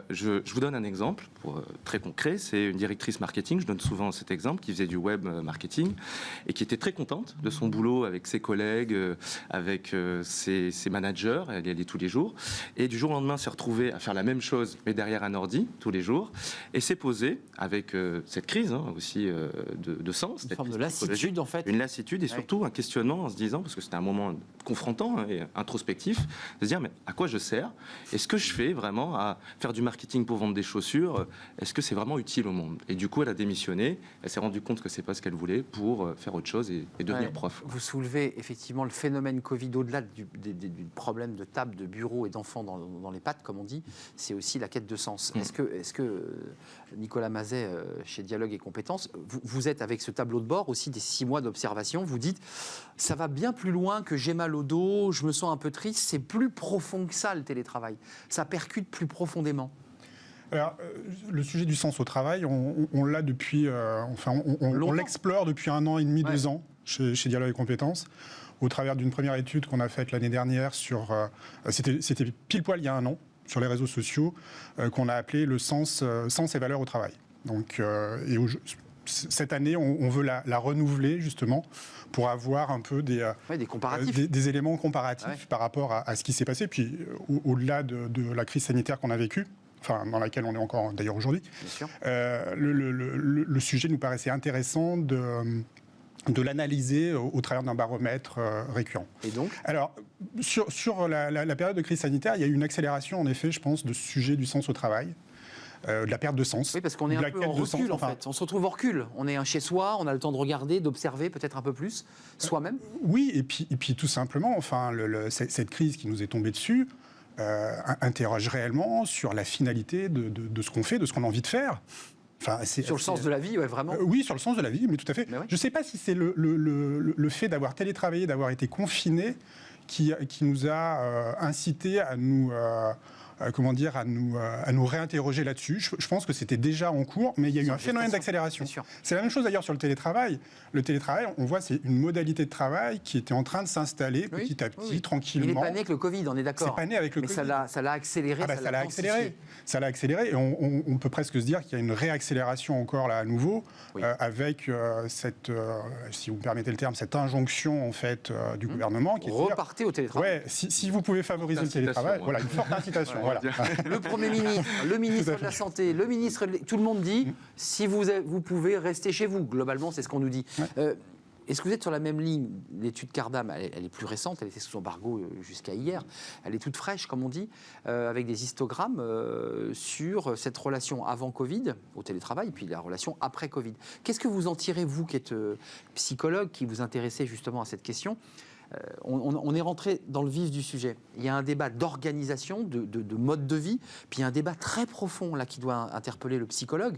je vous donne un exemple très concret. C'est une directrice marketing, je donne souvent cet exemple, qui faisait du web marketing et qui était très contente de son boulot avec ses collègues, avec ses managers. Elle y allait tous les jours. Et du jour au lendemain, s'est retrouvée à faire la même chose, mais derrière un ordi, tous les jours. Et s'est posée avec cette crise aussi de sens. Une forme de lassitude, en fait. Une lassitude et surtout un questionnement en se disant, parce que c'était un moment confrontant et introspectif, de se dire, mais à quoi je sers? Est-ce que je fais vraiment à faire du marketing pour vendre des chaussures? Est-ce que c'est vraiment utile au monde? Et du coup, elle a démissionné. Elle s'est rendue compte que c'est pas ce qu'elle voulait pour faire autre chose et devenir prof. Vous soulevez effectivement le phénomène Covid au-delà du problème de table, de bureau et d'enfants dans les pattes, comme on dit. C'est aussi la quête de sens. Est-ce que Nicolas Mazet, chez Dialogue et Compétences, vous êtes avec ce tableau de bord aussi des 6 mois d'observation. Vous dites, ça va bien plus loin que j'ai mal au dos, je me sens un peu triste. C'est plus profond que ça, le télétravail. Ça percute plus profondément. Alors, le sujet du sens au travail, on l'a depuis, on l'explore depuis 1 an et demi, 2 ans chez Dialogue et Compétences, au travers d'une première étude qu'on a faite l'année dernière sur, c'était pile poil il y a 1 an, sur les réseaux sociaux, qu'on a appelé le sens et valeurs au travail. Donc, cette année, on veut la renouveler justement pour avoir un peu des comparatifs, des éléments comparatifs par rapport à ce qui s'est passé. Puis au-delà de la crise sanitaire qu'on a vécue, dans laquelle on est encore d'ailleurs aujourd'hui, le sujet nous paraissait intéressant de l'analyser au travers d'un baromètre récurrent. Et donc ? Alors, sur la période de crise sanitaire, il y a eu une accélération, en effet, je pense, de ce sujet du sens au travail. De la perte de sens. Oui, parce qu'on est un peu en recul, en fait. On se retrouve en recul. On est chez soi, on a le temps de regarder, d'observer peut-être un peu plus soi-même. Oui, et puis tout simplement, enfin, cette crise qui nous est tombée dessus interroge réellement sur la finalité de ce qu'on fait, de ce qu'on a envie de faire. Enfin, sur le sens de la vie, ouais, vraiment. Oui, sur le sens de la vie, mais tout à fait. Ouais. Je ne sais pas si c'est le fait d'avoir télétravaillé, d'avoir été confiné, qui nous a incité à nous... à nous réinterroger là-dessus. Je pense que c'était déjà en cours, mais il y a eu un phénomène d'accélération. C'est la même chose d'ailleurs sur le télétravail. Le télétravail, on voit, c'est une modalité de travail qui était en train de s'installer petit à petit, tranquillement. Il n'est pas né avec le Covid, on est d'accord. C'est pas né avec le mais Covid. Ça l'a accéléré, ça l'a accéléré. Ça l'a accéléré, et on peut presque se dire qu'il y a une réaccélération encore là à nouveau, avec cette, si vous me permettez le terme, cette injonction en fait du gouvernement. Qui repartez au télétravail. Ouais, si vous pouvez favoriser le télétravail, voilà, une forte incitation. Voilà. Le Premier ministre, le ministre de la Santé, le ministre, tout le monde dit si vous pouvez rester chez vous. Globalement, c'est ce qu'on nous dit. Ouais. Est-ce que vous êtes sur la même ligne? L'étude Cardam, elle est plus récente, elle était sous embargo jusqu'à hier. Elle est toute fraîche, comme on dit, avec des histogrammes sur cette relation avant Covid, au télétravail, puis la relation après Covid. Qu'est-ce que vous en tirez, vous qui êtes psychologue, qui vous intéressez justement à cette question? On est rentré dans le vif du sujet. Il y a un débat d'organisation, de mode de vie, puis il y a un débat très profond là qui doit interpeller le psychologue.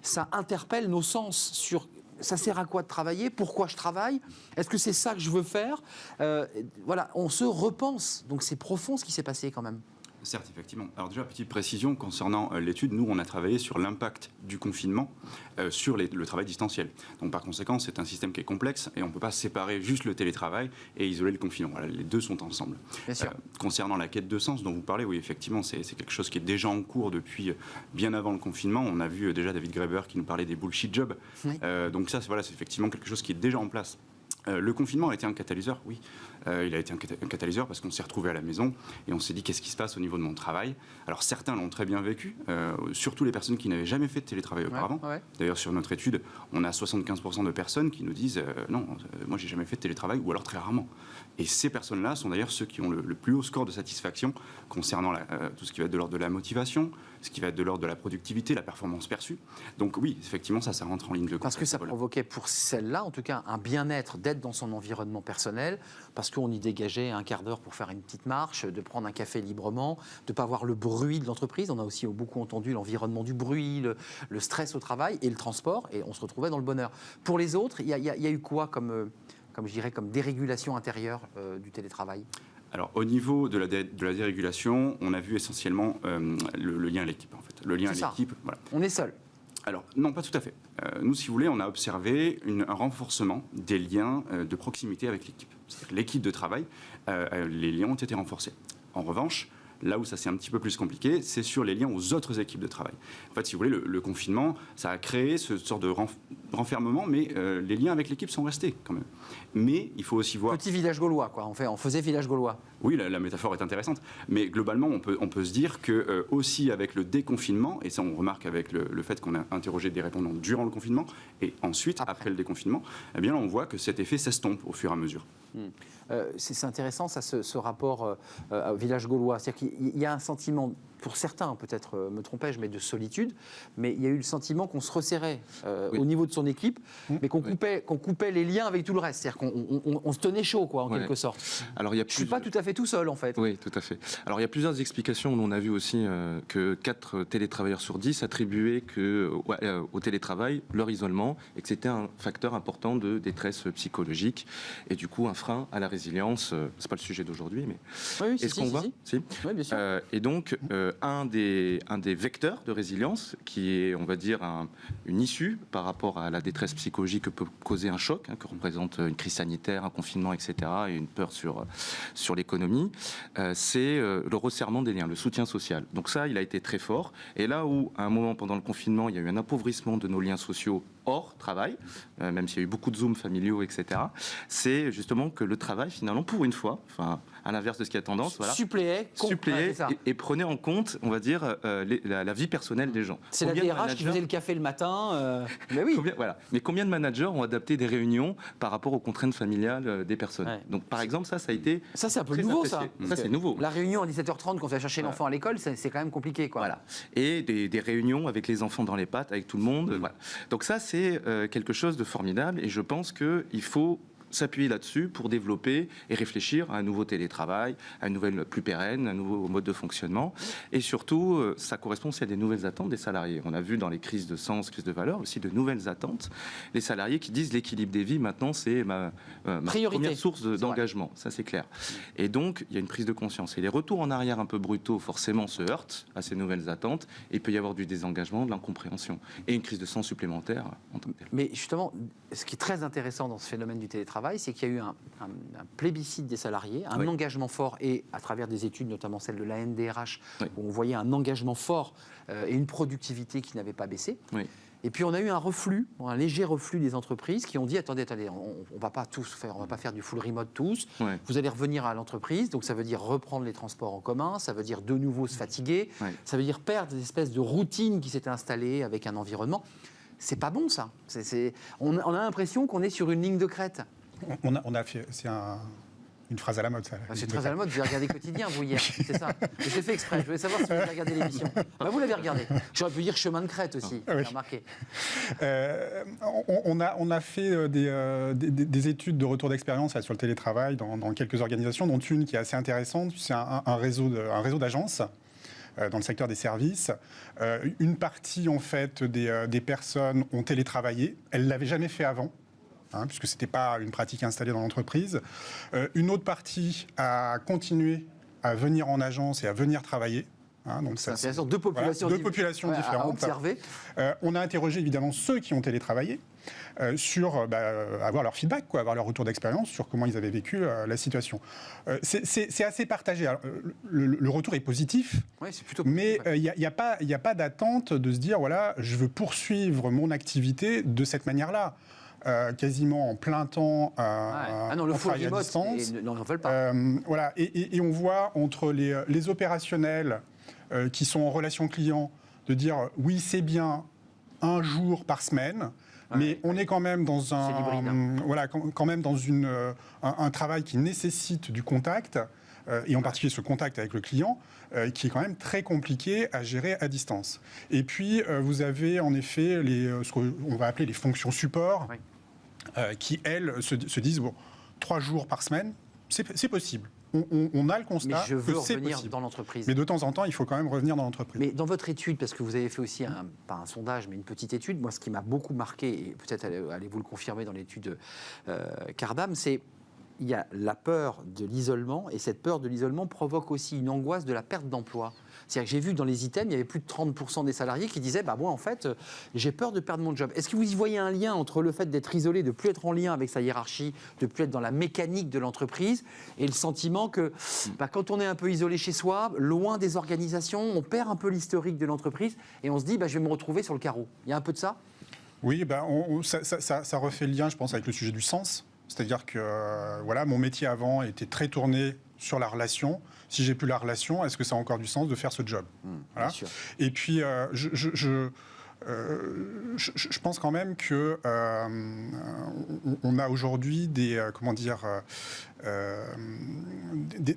Ça interpelle nos sens sur ça sert à quoi de travailler, pourquoi je travaille, est-ce que c'est ça que je veux faire, voilà, on se repense. Donc c'est profond ce qui s'est passé quand même. Certes, effectivement. Alors déjà, petite précision concernant l'étude, nous on a travaillé sur l'impact du confinement sur le travail distanciel. Donc par conséquent, c'est un système qui est complexe et on ne peut pas séparer juste le télétravail et isoler le confinement. Voilà, les deux sont ensemble. Bien sûr. Concernant la quête de sens dont vous parlez, oui, effectivement, c'est quelque chose qui est déjà en cours depuis bien avant le confinement. On a vu déjà David Graeber qui nous parlait des bullshit jobs. Oui. Donc ça, c'est effectivement quelque chose qui est déjà en place. Le confinement a été un catalyseur, oui. Il a été un catalyseur parce qu'on s'est retrouvés à la maison et on s'est dit qu'est-ce qui se passe au niveau de mon travail. Alors certains l'ont très bien vécu, surtout les personnes qui n'avaient jamais fait de télétravail auparavant. Ouais. D'ailleurs sur notre étude, on a 75% de personnes qui nous disent non, moi j'ai jamais fait de télétravail ou alors très rarement. Et ces personnes-là sont d'ailleurs ceux qui ont le plus haut score de satisfaction concernant tout ce qui va être de l'ordre de la motivation, ce qui va être de l'ordre de la productivité, la performance perçue. Donc oui, effectivement, ça rentre en ligne de compte. Parce que ça provoquait pour celle-là, en tout cas, un bien-être d'être dans son environnement personnel, parce qu'on y dégageait un quart d'heure pour faire une petite marche, de prendre un café librement, de ne pas avoir le bruit de l'entreprise. On a aussi beaucoup entendu l'environnement du bruit, le stress au travail et le transport, et on se retrouvait dans le bonheur. Pour les autres, il y a eu quoi comme je dirais, comme dérégulation intérieure du télétravail? Alors, au niveau de la dérégulation, on a vu essentiellement le lien à l'équipe, en fait. Le lien à l'équipe, voilà. On est seul? Alors, non, pas tout à fait. Nous, si vous voulez, on a observé un renforcement des liens de proximité avec l'équipe. C'est-à-dire l'équipe de travail, les liens ont été renforcés. En revanche, là où ça c'est un petit peu plus compliqué, c'est sur les liens aux autres équipes de travail. En fait, si vous voulez, le confinement, ça a créé ce sort de renfermement, mais les liens avec l'équipe sont restés quand même. Mais il faut aussi voir... Petit village gaulois, quoi. On faisait village gaulois. Oui, la métaphore est intéressante. Mais globalement, on peut se dire que aussi avec le déconfinement, et ça on remarque avec le fait qu'on a interrogé des répondants durant le confinement, et ensuite, après le déconfinement, eh bien on voit que cet effet s'estompe au fur et à mesure. C'est intéressant, ça, ce rapport au village gaulois. C'est-à-dire qu'il y a un sentiment, pour certains, peut-être me trompais-je, mais de solitude, mais il y a eu le sentiment qu'on se resserrait au niveau de son équipe, mais qu'on coupait les liens avec tout le reste. C'est-à-dire qu'on se tenait chaud, quoi, en quelque sorte. Alors, je ne suis pas tout à fait tout seul, en fait. Oui, tout à fait. Alors, il y a plusieurs explications. On a vu aussi que 4 télétravailleurs sur 10 attribuaient au télétravail leur isolement et que c'était un facteur important de détresse psychologique et du coup un frein à la résilience. C'est pas le sujet d'aujourd'hui, mais est-ce qu'on voit ? Si. Oui, bien sûr. Et donc, un des vecteurs de résilience, qui est, on va dire, une issue par rapport à la détresse psychologique que peut causer un choc, que représente une crise sanitaire, un confinement, etc., et une peur sur l'économie, c'est le resserrement des liens, le soutien social. Donc ça, il a été très fort. Et là où, à un moment pendant le confinement, il y a eu un appauvrissement de nos liens sociaux hors travail, même s'il y a eu beaucoup de Zoom familiaux, etc., c'est justement que le travail, finalement, pour une fois, enfin, à l'inverse de ce qui a tendance, voilà, suppléait et prenait en compte, on va dire, la vie personnelle des gens. C'est la DRH qui faisait le café le matin. Mais oui. Mais combien de managers ont adapté des réunions par rapport aux contraintes familiales des personnes? Donc, par exemple, ça a été... Ça, c'est un peu très nouveau, apprécié. ça. Ça, c'est nouveau. La réunion à 17h30 quand on va chercher l'enfant à l'école, c'est quand même compliqué, quoi. Voilà. Et des réunions avec les enfants dans les pattes, avec tout le monde. Voilà. Donc ça, c'est quelque chose de formidable. Et je pense qu'il faut s'appuyer là-dessus pour développer et réfléchir à un nouveau télétravail, à une nouvelle plus pérenne, un nouveau mode de fonctionnement. Et surtout, ça correspond aussi à des nouvelles attentes des salariés. On a vu dans les crises de sens, crises de valeur, aussi de nouvelles attentes. Les salariés qui disent l'équilibre des vies, maintenant, c'est ma première source d'engagement. Ça, c'est clair. Et donc, il y a une prise de conscience. Et les retours en arrière un peu brutaux, forcément, se heurtent à ces nouvelles attentes. Et il peut y avoir du désengagement, de l'incompréhension. Et une crise de sens supplémentaire en tant que telle. Mais justement, ce qui est très intéressant dans ce phénomène du télétravail, c'est qu'il y a eu un plébiscite des salariés, un engagement fort, et à travers des études, notamment celle de la NDRH, où on voyait un engagement fort et une productivité qui n'avait pas baissé. Et puis on a eu un léger reflux des entreprises qui ont dit attendez, on va pas tous faire, on va pas faire du full remote tous. Vous allez revenir à l'entreprise, donc ça veut dire reprendre les transports en commun, ça veut dire de nouveau se fatiguer, ça veut dire perdre des espèces de routines qui s'étaient installées avec un environnement. C'est pas bon, ça. On a l'impression qu'on est sur une ligne de crête. On a fait, une phrase à la mode, ça. C'est très à la mode. Vous avez regardé Quotidien, vous, hier. C'est ça. Mais j'ai fait exprès. Je voulais savoir si vous avez regardé l'émission. Vous l'avez regardé. J'aurais pu dire Chemin de crête aussi. J'ai remarqué. On a fait des études de retour d'expérience sur le télétravail dans quelques organisations, dont une qui est assez intéressante. C'est un réseau d'agences dans le secteur des services. Une partie, en fait, des personnes ont télétravaillé. Elles ne l'avaient jamais fait avant. Puisque ce n'était pas une pratique installée dans l'entreprise. Une autre partie a continué à venir en agence et à venir travailler. Donc c'est intéressant, deux populations différentes. À observer. On a interrogé évidemment ceux qui ont télétravaillé sur avoir leur feedback, avoir leur retour d'expérience sur comment ils avaient vécu la situation. C'est assez partagé. Alors, le retour est positif, c'est plutôt mais il n'y a pas d'attente de se dire voilà, je veux poursuivre mon activité de cette manière-là. Quasiment en plein temps le full remote, à distance. Non, j'en veux pas. Voilà, et on voit entre les opérationnels qui sont en relation client de dire oui, c'est bien un jour par semaine, mais on est quand même dans quand même dans un travail qui nécessite du contact. Et en particulier ce contact avec le client, qui est quand même très compliqué à gérer à distance. Et puis, vous avez en effet ce qu'on va appeler les fonctions support, qui, elles, se disent, 3 jours par semaine, c'est possible. On a le constat mais je veux que c'est revenir possible. Dans l'entreprise. Mais de temps en temps, il faut quand même revenner dans l'entreprise. Mais dans votre étude, parce que vous avez fait aussi, pas un sondage, mais une petite étude, moi, ce qui m'a beaucoup marqué, et peut-être allez-vous le confirmer dans l'étude Cardam, c'est il y a la peur de l'isolement, et cette peur de l'isolement provoque aussi une angoisse de la perte d'emploi. C'est-à-dire que j'ai vu dans les items, il y avait plus de 30% des salariés qui disaient moi, en fait, j'ai peur de perdre mon job. Est-ce que vous y voyez un lien entre le fait d'être isolé, de ne plus être en lien avec sa hiérarchie, de ne plus être dans la mécanique de l'entreprise, et le sentiment que quand on est un peu isolé chez soi, loin des organisations, on perd un peu l'historique de l'entreprise, et on se dit je vais me retrouver sur le carreau. Il y a un peu de ça ? Oui, ça refait le lien, je pense, avec le sujet du sens. C'est-à-dire que mon métier avant était très tourné sur la relation. Si j'ai plus la relation, est-ce que ça a encore du sens de faire ce job ? Voilà. Bien sûr. Et puis, je pense quand même que on a aujourd'hui des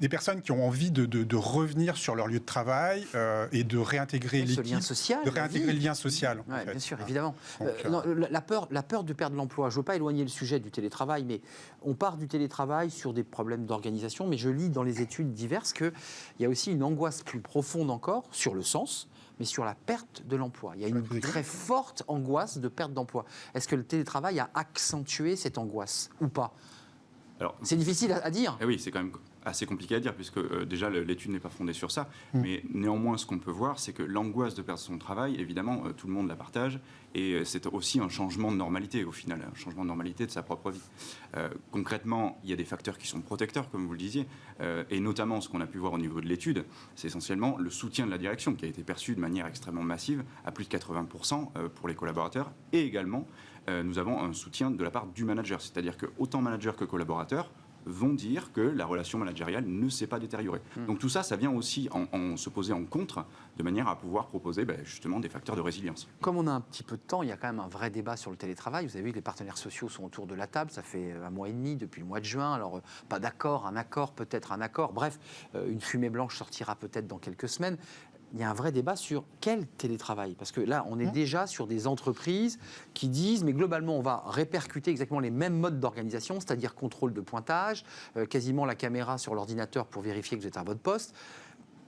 personnes qui ont envie de revenir sur leur lieu de travail et de réintégrer l'équipe, le lien social. En fait. Bien sûr, évidemment. Donc, la peur de perdre l'emploi. Je ne veux pas éloigner le sujet du télétravail, mais on part du télétravail sur des problèmes d'organisation. Mais je lis dans les études diverses qu'il y a aussi une angoisse plus profonde encore sur le sens, mais sur la perte de l'emploi. Il y a une très forte angoisse de perte d'emploi. Est-ce que le télétravail a accentué cette angoisse ou pas ? Alors, c'est difficile à dire. Oui, c'est quand même assez compliqué à dire, puisque déjà l'étude n'est pas fondée sur ça. Mais néanmoins, ce qu'on peut voir, c'est que l'angoisse de perdre son travail, évidemment, tout le monde la partage. Et c'est aussi un changement de normalité, au final, un changement de normalité de sa propre vie. Concrètement, il y a des facteurs qui sont protecteurs, comme vous le disiez, et notamment ce qu'on a pu voir au niveau de l'étude, c'est essentiellement le soutien de la direction, qui a été perçu de manière extrêmement massive, à plus de 80% pour les collaborateurs, et également, nous avons un soutien de la part du manager, c'est-à-dire que autant manager que collaborateur vont dire que la relation managériale ne s'est pas détériorée. Donc tout ça, ça vient aussi se poser en contre, de manière à pouvoir proposer justement des facteurs de résilience. Comme on a un petit peu de temps, il y a quand même un vrai débat sur le télétravail. Vous avez vu que les partenaires sociaux sont autour de la table, ça fait un mois et demi, depuis le mois de juin. Alors, pas d'accord, un accord, peut-être un accord. Bref, une fumée blanche sortira peut-être dans quelques semaines. Il y a un vrai débat sur quel télétravail. Parce que là, on est déjà sur des entreprises qui disent, mais globalement, on va répercuter exactement les mêmes modes d'organisation, c'est-à-dire contrôle de pointage, quasiment la caméra sur l'ordinateur pour vérifier que vous êtes à votre poste.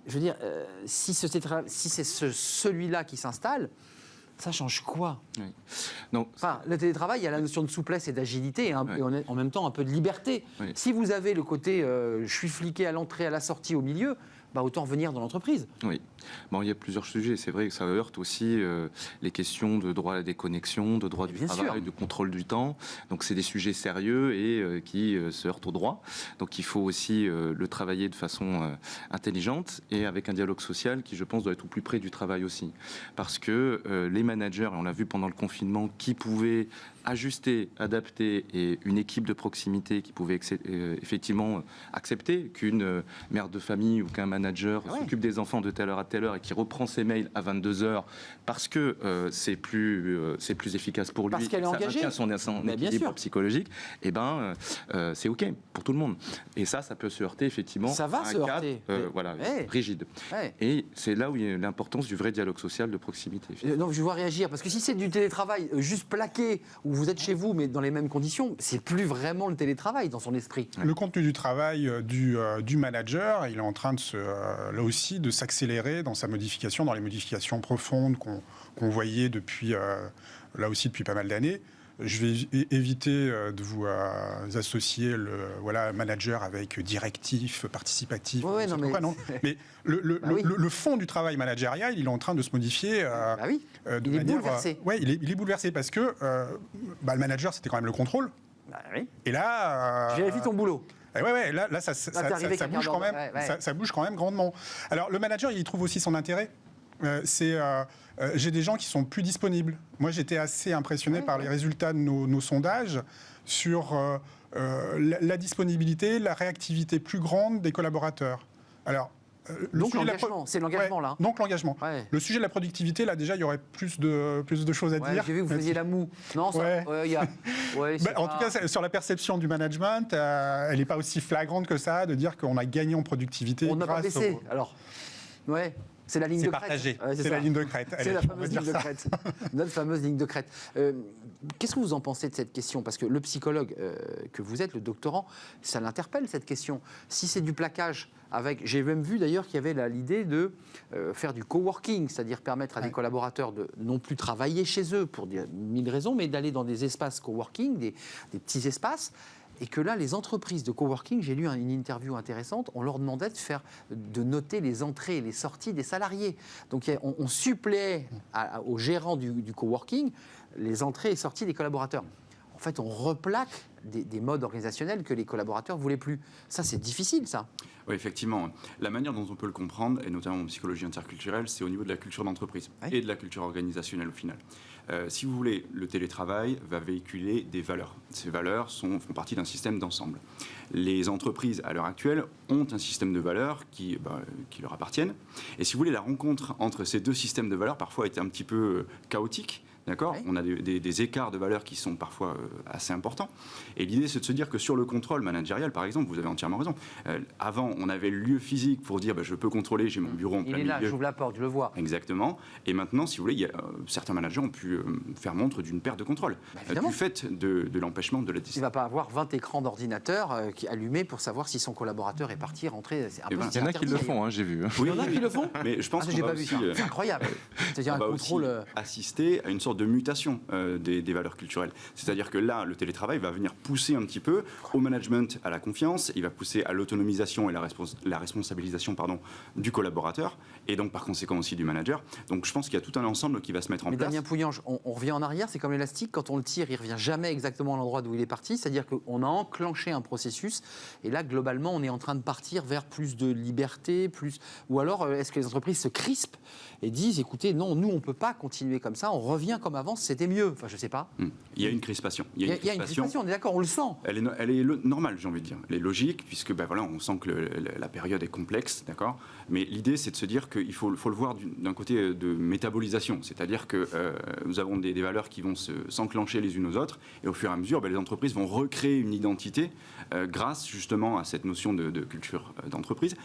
Je veux dire, si c'est celui-là qui s'installe, ça change quoi? Donc, enfin, le télétravail, il y a la notion de souplesse et d'agilité, et en même temps un peu de liberté. Si vous avez le côté je suis fliqué à l'entrée, à la sortie, au milieu, autant revenir dans l'entreprise. Oui. Bon, il y a plusieurs sujets. C'est vrai que ça heurte aussi les questions de droit à la déconnexion, de droit du travail, de contrôle du temps. Donc, c'est des sujets sérieux et qui se heurtent au droit. Donc, il faut aussi le travailler de façon intelligente et avec un dialogue social qui, je pense, doit être au plus près du travail aussi. Parce que les managers, et on l'a vu pendant le confinement, qui pouvaient ajuster, adapter, et une équipe de proximité qui pouvait effectivement accepter qu'une mère de famille ou qu'un manager s'occupe des enfants de telle heure à telle heure et qui reprend ses mails à 22h parce que c'est plus efficace pour lui, parce qu'elle est engagée, ça maintient son équilibre psychologique, et c'est OK pour tout le monde. Et ça peut se heurter effectivement ça va à un se cadre heurter. rigide. Et c'est là où il y a l'importance du vrai dialogue social de proximité. Non, je vois réagir, parce que si c'est du télétravail juste plaqué, où vous êtes chez vous mais dans les mêmes conditions, c'est plus vraiment le télétravail dans son esprit. Le contenu du travail du manager, il est en train de là aussi de s'accélérer dans sa modification, dans les modifications profondes qu'on voyait depuis pas mal d'années. Je vais éviter de vous associer le manager avec directif, participatif. Mais le fond du travail managérial, il est en train de se modifier. Il est bouleversé. Oui, il est bouleversé parce que le manager, c'était quand même le contrôle. Et là, je vérifie ton boulot. Là, ça bouge quand même. Ça bouge quand même grandement. Alors, le manager, il y trouve aussi son intérêt. J'ai des gens qui sont plus disponibles. Moi, j'étais assez impressionné par les résultats de nos sondages sur la disponibilité, la réactivité plus grande des collaborateurs. Alors, donc l'engagement, c'est l'engagement là. Donc l'engagement. Le sujet de la productivité, là déjà, il y aurait plus de choses à dire. J'ai vu que vous faisiez la moue. Non, ça, en tout cas, sur la perception du management, elle n'est pas aussi flagrante que ça, de dire qu'on a gagné en productivité. On n'a pas baissé, alors. Ouais. C'est la ligne de partagé. crête. C'est la ligne de crête. C'est la fameuse ligne de crête. Notre fameuse ligne de crête. Qu'est-ce que vous en pensez de cette question? Parce que le psychologue que vous êtes, le doctorant, ça l'interpelle cette question. Si c'est du plaquage, j'ai même vu d'ailleurs qu'il y avait l'idée de faire du coworking, c'est-à-dire permettre à des collaborateurs de non plus travailler chez eux pour 1000 raisons, mais d'aller dans des espaces coworking, des petits espaces. Et que là, les entreprises de coworking, j'ai lu une interview intéressante, on leur demandait de noter les entrées et les sorties des salariés. Donc on suppléait aux gérants du coworking les entrées et sorties des collaborateurs. En fait, on replaque des modes organisationnels que les collaborateurs ne voulaient plus. Ça, c'est difficile, ça. Oui, effectivement. La manière dont on peut le comprendre, et notamment en psychologie interculturelle, c'est au niveau de la culture d'entreprise et de la culture organisationnelle au final. Si vous voulez, le télétravail va véhiculer des valeurs. Ces valeurs font partie d'un système d'ensemble. Les entreprises, à l'heure actuelle, ont un système de valeurs qui leur appartiennent. Et si vous voulez, la rencontre entre ces deux systèmes de valeurs, parfois, est un petit peu chaotique. D'accord ? On a des écarts de valeurs qui sont parfois assez importants. Et l'idée, c'est de se dire que sur le contrôle managérial, par exemple, vous avez entièrement raison. Avant, on avait le lieu physique pour dire je peux contrôler, j'ai mon bureau en plein milieu. Il est là, j'ouvre la porte, je le vois. Exactement. Et maintenant, si vous voulez, certains managers ont pu faire montre d'une perte de contrôle du fait de l'empêchement de la discipline. Il ne va pas avoir 20 écrans d'ordinateur allumés pour savoir si son collaborateur est parti, rentré. Il y en a qui le font, j'ai vu. Oui, il y en a qui le font. Mais je pense que j'ai pas vu ça. C'est incroyable. C'est-à-dire un contrôle. Assister à une sorte sorte de mutation des valeurs culturelles. C'est-à-dire que là, le télétravail va venir pousser un petit peu au management, à la confiance, il va pousser à l'autonomisation et la responsabilisation du collaborateur, et donc par conséquent aussi du manager. Donc je pense qu'il y a tout un ensemble qui va se mettre en place. Damien Pouillange, on revient en arrière, c'est comme l'élastique, quand on le tire, il ne revient jamais exactement à l'endroit d'où il est parti, c'est-à-dire qu'on a enclenché un processus, et là, globalement, on est en train de partir vers plus de liberté, ou alors est-ce que les entreprises se crispent et disent, écoutez, non, nous, on ne peut pas continuer comme ça, on revient comme avant, c'était mieux. Enfin, je ne sais pas. Il y a une crispation. Il y a une crispation, on est d'accord, on le sent. Elle est normale, j'ai envie de dire. Elle est logique, puisque on sent que la période est complexe, d'accord. Mais l'idée, c'est de se dire qu'il faut le voir d'un côté de métabolisation. C'est-à-dire que nous avons des valeurs qui vont s'enclencher les unes aux autres, et au fur et à mesure, les entreprises vont recréer une identité grâce justement à cette notion de culture d'entreprise,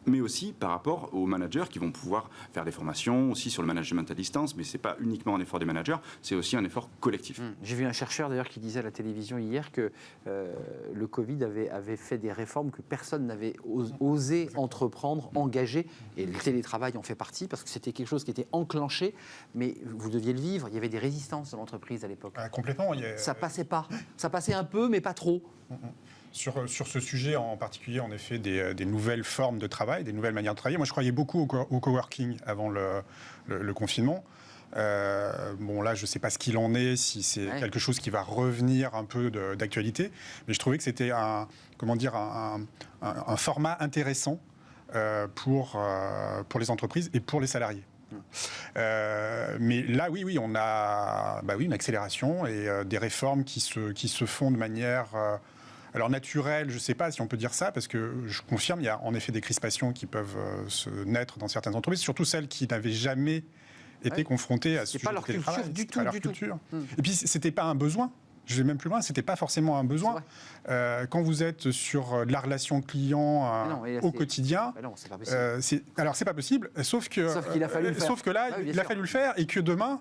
mais aussi par rapport aux managers qui vont pouvoir faire des formations aussi sur le management à distance, mais ce n'est pas uniquement un effort des managers, c'est aussi un effort collectif. J'ai vu un chercheur d'ailleurs qui disait à la télévision hier que le Covid avait fait des réformes que personne n'avait osé entreprendre, engager, et le télétravail en fait partie, parce que c'était quelque chose qui était enclenché, mais vous deviez le vivre, il y avait des résistances dans l'entreprise à l'époque. Complètement. Ça passait pas, ça passait un peu, mais pas trop. Sur ce sujet en particulier, en effet, des nouvelles formes de travail, des nouvelles manières de travailler. Moi, je croyais beaucoup au coworking avant le confinement. Là, je ne sais pas ce qu'il en est, si c'est quelque chose qui va revenir un peu d'actualité, mais je trouvais que c'était un format intéressant pour les entreprises et pour les salariés. Mais là, oui, on a une accélération et des réformes qui se font de manière... alors naturel, je ne sais pas si on peut dire ça, parce que je confirme, il y a en effet des crispations qui peuvent se naître dans certaines entreprises, surtout celles qui n'avaient jamais été confrontées à ce sujet du télétravail. C'est pas leur culture du tout. Et puis, ce n'était pas un besoin. Je vais même plus loin, ce n'était pas forcément un besoin. Quand vous êtes sur de la relation client au quotidien, c'est pas possible. Alors, c'est pas possible, sauf qu'il a fallu le faire. Sauf que là, il a fallu le faire, et que demain,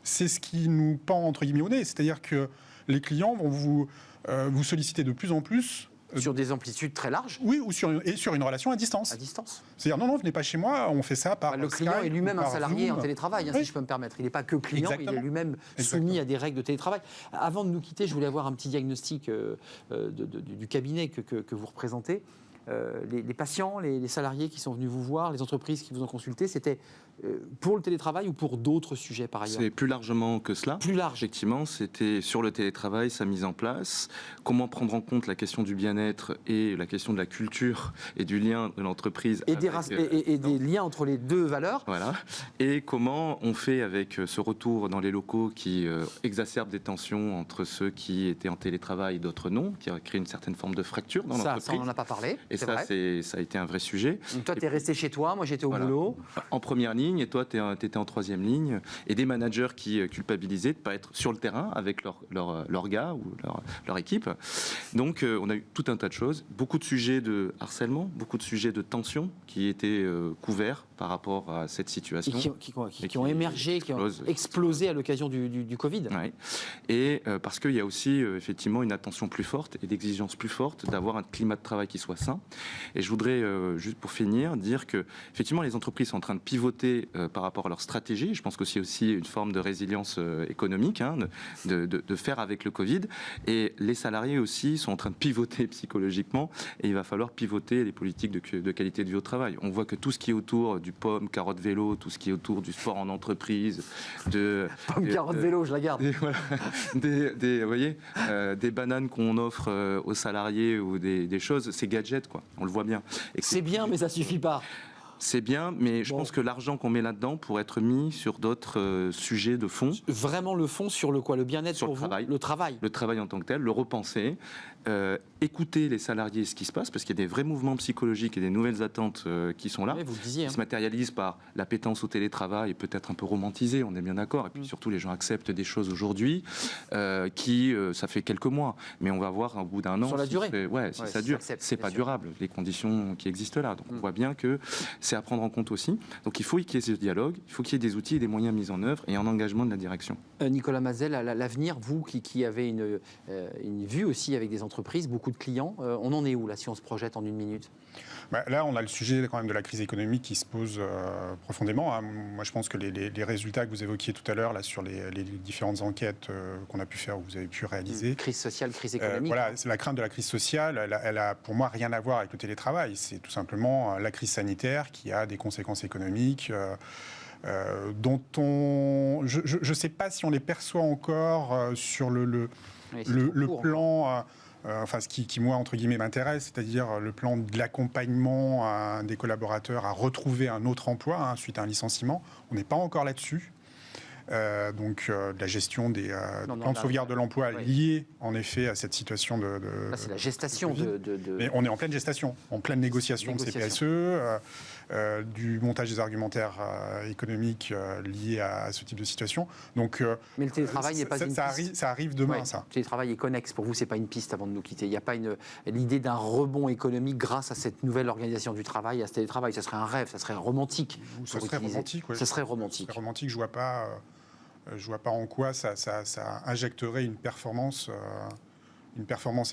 c'est ce qui nous pend entre guillemets au nez. C'est-à-dire que les clients vont vous solliciter de plus en plus. Sur des amplitudes très larges. Oui, sur une relation à distance. À distance. C'est-à-dire, non, venez pas chez moi, on fait ça par le client Skype, est lui-même un salarié Zoom. En télétravail, si je peux me permettre. Il n'est pas que client, il est lui-même soumis à des règles de télétravail. Avant de nous quitter, je voulais avoir un petit diagnostic du cabinet que vous représentez. Les patients, les salariés qui sont venus vous voir, les entreprises qui vous ont consulté, c'était pour le télétravail ou pour d'autres sujets par ailleurs? C'est plus largement que cela. Plus large. Effectivement, c'était sur le télétravail, sa mise en place, comment prendre en compte la question du bien-être et la question de la culture et du lien de l'entreprise. Et des liens entre les deux valeurs. Voilà. Et comment on fait avec ce retour dans les locaux qui exacerbe des tensions entre ceux qui étaient en télétravail et d'autres non, qui a créé une certaine forme de fracture dans l'entreprise. Ça, on n'en a pas parlé. Et ça, ça a été un vrai sujet. Donc toi, tu es resté chez toi, moi j'étais au boulot. En première ligne, et toi, tu étais en troisième ligne. Et des managers qui culpabilisaient de ne pas être sur le terrain avec leur gars ou leur équipe. Donc, on a eu tout un tas de choses. Beaucoup de sujets de harcèlement, beaucoup de sujets de tension qui étaient couverts par rapport à cette situation. Et qui ont émergé, qui ont explosé à l'occasion du Covid. Ouais. Et parce qu'il y a aussi effectivement une attention plus forte et d'exigence plus forte d'avoir un climat de travail qui soit sain. Et je voudrais, juste pour finir, dire que effectivement les entreprises sont en train de pivoter par rapport à leur stratégie. Je pense qu'aussi aussi une forme de résilience économique, de faire avec le Covid. Et les salariés aussi sont en train de pivoter psychologiquement. Et il va falloir pivoter les politiques de qualité de vie au travail. On voit que tout ce qui est autour du pomme, carotte, vélo, tout ce qui est autour du sport en entreprise, pomme, carotte, vélo, je la garde. Vous voyez, des bananes qu'on offre aux salariés ou des choses, c'est gadget, quoi. On le voit bien. C'est bien, mais ça suffit pas. C'est bien, mais je pense que l'argent qu'on met là-dedans pourrait être mis sur d'autres sujets de fond. Vraiment le fond sur le quoi? Le bien-être sur pour le travail. Le travail. Le travail en tant que tel, le repenser, écouter les salariés, ce qui se passe, parce qu'il y a des vrais mouvements psychologiques et des nouvelles attentes qui sont là. Oui, vous le disiez. Qui se matérialisent par l'appétence au télétravail, peut-être un peu romantisé, on est bien d'accord. Et puis surtout, les gens acceptent des choses aujourd'hui ça fait quelques mois. Mais on va voir au bout d'un an. Sur la durée. Si ça dure. C'est pas durable, les conditions qui existent là. Donc on voit bien que c'est à prendre en compte aussi. Donc il faut qu'il y ait ce dialogue, il faut qu'il y ait des outils et des moyens mis en œuvre et un engagement de la direction. Nicolas Mazel, l'avenir, vous qui avez une vue aussi avec des entreprises, beaucoup de clients, on en est où là si on se projette en une minute? Là, on a le sujet quand même de la crise économique qui se pose profondément. Moi, je pense que les résultats que vous évoquiez tout à l'heure là, sur les différentes enquêtes qu'on a pu faire ou vous avez pu réaliser. Crise sociale, crise économique. C'est la crainte de la crise sociale. Elle a pour moi rien à voir avec le télétravail. C'est tout simplement la crise sanitaire qui a des conséquences économiques. Dont je ne sais pas si on les perçoit encore sur le plan, ce qui moi, entre guillemets, m'intéresse, c'est-à-dire le plan de l'accompagnement des collaborateurs à retrouver un autre emploi suite à un licenciement. On n'est pas encore là-dessus. De la gestion des plans de sauvegarde de l'emploi liés en effet à cette situation de là, c'est la gestation Mais on est en pleine gestation, en pleine négociation. De CPSE, du montage des argumentaires économiques liés à ce type de situation. Donc, mais le télétravail n'est pas une piste. Ça arrive demain, ça. Le télétravail est connexe. Pour vous, c'est pas une piste avant de nous quitter. Il n'y a pas l'idée d'un rebond économique grâce à cette nouvelle organisation du travail, à ce télétravail. Ça serait un rêve, ça serait romantique. Ça serait romantique, oui. Ça serait romantique. Je vois pas en quoi ça injecterait une performance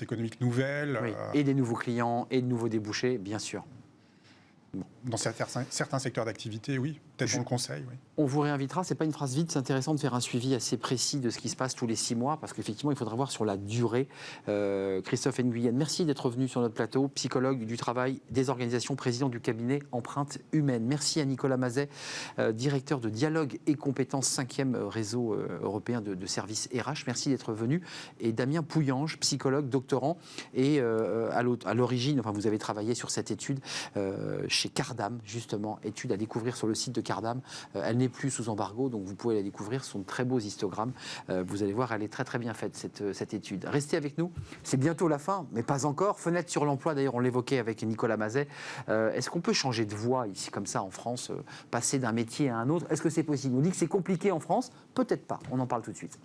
économique nouvelle. Oui. Et des nouveaux clients, et de nouveaux débouchés, bien sûr. Bon. Dans certains secteurs d'activité, oui. Peut-être dans le conseil, oui. On vous réinvitera. C'est pas une phrase vide. C'est intéressant de faire un suivi assez précis de ce qui se passe tous les 6 mois, parce qu'effectivement, il faudra voir sur la durée. Christophe Nguyen, merci d'être venu sur notre plateau. Psychologue du travail, des organisations, président du cabinet Empreinte Humaine. Merci à Nicolas Mazet, directeur de Dialogue et Compétences, 5e réseau européen de services RH. Merci d'être venu. Et Damien Pouillange, psychologue, doctorant, et à l'origine, vous avez travaillé sur cette étude chez Cardam, justement, étude à découvrir sur le site de Cardam. Elle n'est plus sous embargo, donc vous pouvez la découvrir. Ce sont de très beaux histogrammes. Vous allez voir, elle est très très bien faite, cette étude. Restez avec nous. C'est bientôt la fin, mais pas encore. Fenêtre sur l'emploi, d'ailleurs, on l'évoquait avec Nicolas Mazet. Est-ce qu'on peut changer de voie ici, comme ça, en France, passer d'un métier à un autre? Est-ce que c'est possible? On dit que c'est compliqué en France. Peut-être pas. On en parle tout de suite.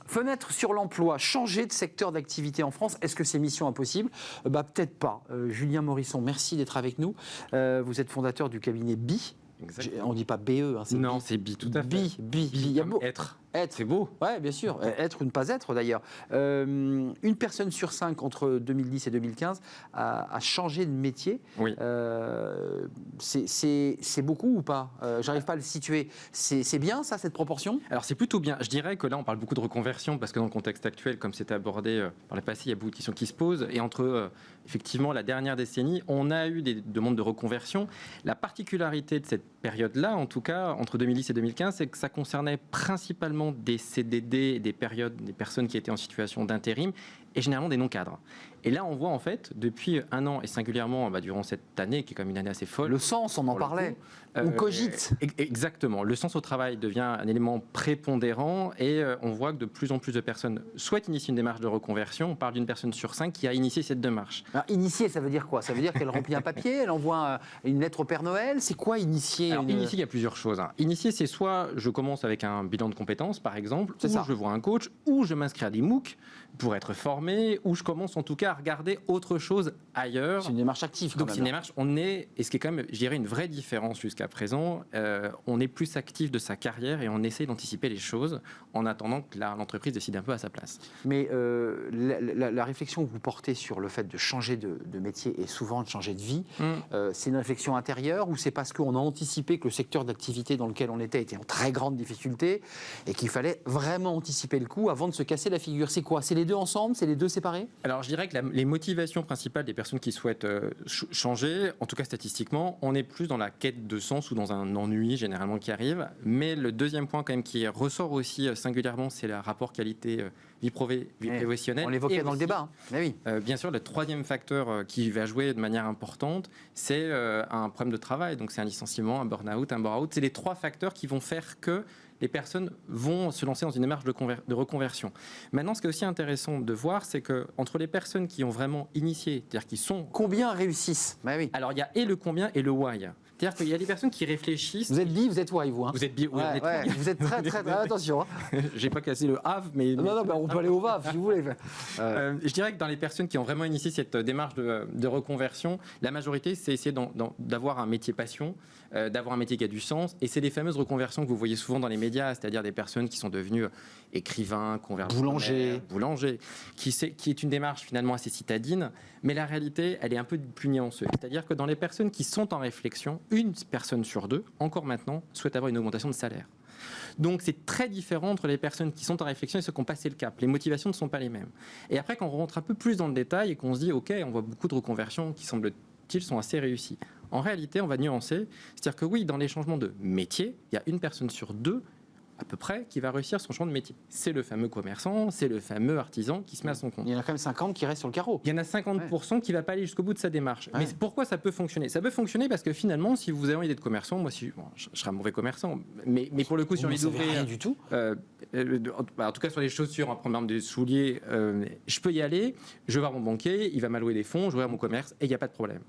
Fenêtre sur l'emploi, changer de secteur d'activité en France, est-ce que c'est mission impossible? Peut-être pas. Julien Morisson, merci d'être avec nous. Vous êtes fondateur du cabinet BI. On ne dit pas BE, c'est non, c'est BI, tout à fait. BI. Il y a beau. Être. C'est beau. Oui, bien sûr. Être ou ne pas être, d'ailleurs. Une personne sur 5 entre 2010 et 2015 a changé de métier. Oui. C'est beaucoup ou pas? J'arrive pas à le situer. C'est bien, ça, cette proportion? Alors, c'est plutôt bien. Je dirais que là, on parle beaucoup de reconversion parce que dans le contexte actuel, comme c'était abordé par le passé, il y a beaucoup de questions qui se posent. Et entre, effectivement, la dernière décennie, on a eu des demandes de reconversion. La particularité de cette période-là, en tout cas, entre 2010 et 2015, c'est que ça concernait principalement des CDD, des personnes qui étaient en situation d'intérim et généralement des non-cadres. Et là, on voit en fait, depuis un an et singulièrement durant cette année, qui est comme une année assez folle. Le sens, on en parlait. On cogite. Exactement. Le sens au travail devient un élément prépondérant et on voit que de plus en plus de personnes souhaitent initier une démarche de reconversion. On parle d'une personne sur 5 qui a initié cette démarche. Alors, initier, ça veut dire quoi? Ça veut dire qu'elle remplit un papier, elle envoie une lettre au Père Noël? C'est quoi initier? Alors, initier, il y a plusieurs choses. Initier, c'est soit je commence avec un bilan de compétences, par exemple, ou je vois un coach, ou je m'inscris à des MOOC pour être formé, ou je commence en tout cas à regarder autre chose ailleurs. C'est une démarche active. Donc c'est une démarche, et ce qui est quand même, je dirais, une vraie différence jusqu'à présent, on est plus actif de sa carrière et on essaie d'anticiper les choses en attendant que l'entreprise décide un peu à sa place. Mais la réflexion que vous portez sur le fait de changer de métier et souvent de changer de vie, c'est une réflexion intérieure ou c'est parce qu'on a anticipé que le secteur d'activité dans lequel on était en très grande difficulté et qu'il fallait vraiment anticiper le coup avant de se casser la figure? C'est quoi? C'est les deux ensemble? C'est les deux séparés? Alors je dirais que les motivations principales des personnes qui souhaitent changer, en tout cas statistiquement, on est plus dans la quête de sens ou dans un ennui généralement qui arrive. Mais le deuxième point quand même qui ressort aussi singulièrement, c'est le rapport qualité vie professionnelle. On l'évoquait dans le débat. Mais oui. Bien sûr, le troisième facteur qui va jouer de manière importante, c'est un problème de travail. Donc c'est un licenciement, un burn-out, un bore-out. C'est les 3 facteurs qui vont faire que les personnes vont se lancer dans une démarche de reconversion. Maintenant, ce qui est aussi intéressant de voir, c'est qu'entre les personnes qui ont vraiment initié, c'est-à-dire qui sont... Combien réussissent? Oui. Alors, il y a et le combien et le why. C'est-à-dire qu'il y a des personnes qui réfléchissent... Vous êtes bi, vous êtes why, vous. Vous êtes bi, oui, vous êtes très, très... attention. J'ai pas cassé le have, mais... Non, on peut aller au VAV, si vous voulez. Je dirais que dans les personnes qui ont vraiment initié cette démarche de reconversion, la majorité, c'est essayer d'avoir un métier passion, d'avoir un métier qui a du sens. Et c'est les fameuses reconversions que vous voyez souvent dans les médias, c'est-à-dire des personnes qui sont devenues écrivains, boulanger, qui est une démarche finalement assez citadine. Mais la réalité, elle est un peu plus nuancée. C'est-à-dire que dans les personnes qui sont en réflexion, une personne sur deux, encore maintenant, souhaite avoir une augmentation de salaire. Donc c'est très différent entre les personnes qui sont en réflexion et ceux qui ont passé le cap. Les motivations ne sont pas les mêmes. Et après, quand on rentre un peu plus dans le détail et qu'on se dit, OK, on voit beaucoup de reconversions qui semble-t-il sont assez réussies. En réalité, on va nuancer. C'est-à-dire que oui, dans les changements de métier, il y a une personne sur deux à peu près qui va réussir son changement de métier. C'est le fameux commerçant, c'est le fameux artisan qui se met à son compte. Il y en a quand même 50 qui restent sur le carreau. Il y en a 50% qui ne va pas aller jusqu'au bout de sa démarche. Mais pourquoi ça peut fonctionner? Ça peut fonctionner parce que finalement, si vous avez envie d'être commerçant, moi je serais un mauvais commerçant, mais pour le coup, sur les ouvriers, rien du tout. En tout cas sur les chaussures, en prenant des souliers, je peux y aller, je vais voir mon banquier, il va m'allouer des fonds, je vais voir mon commerce et il n'y a pas de problème.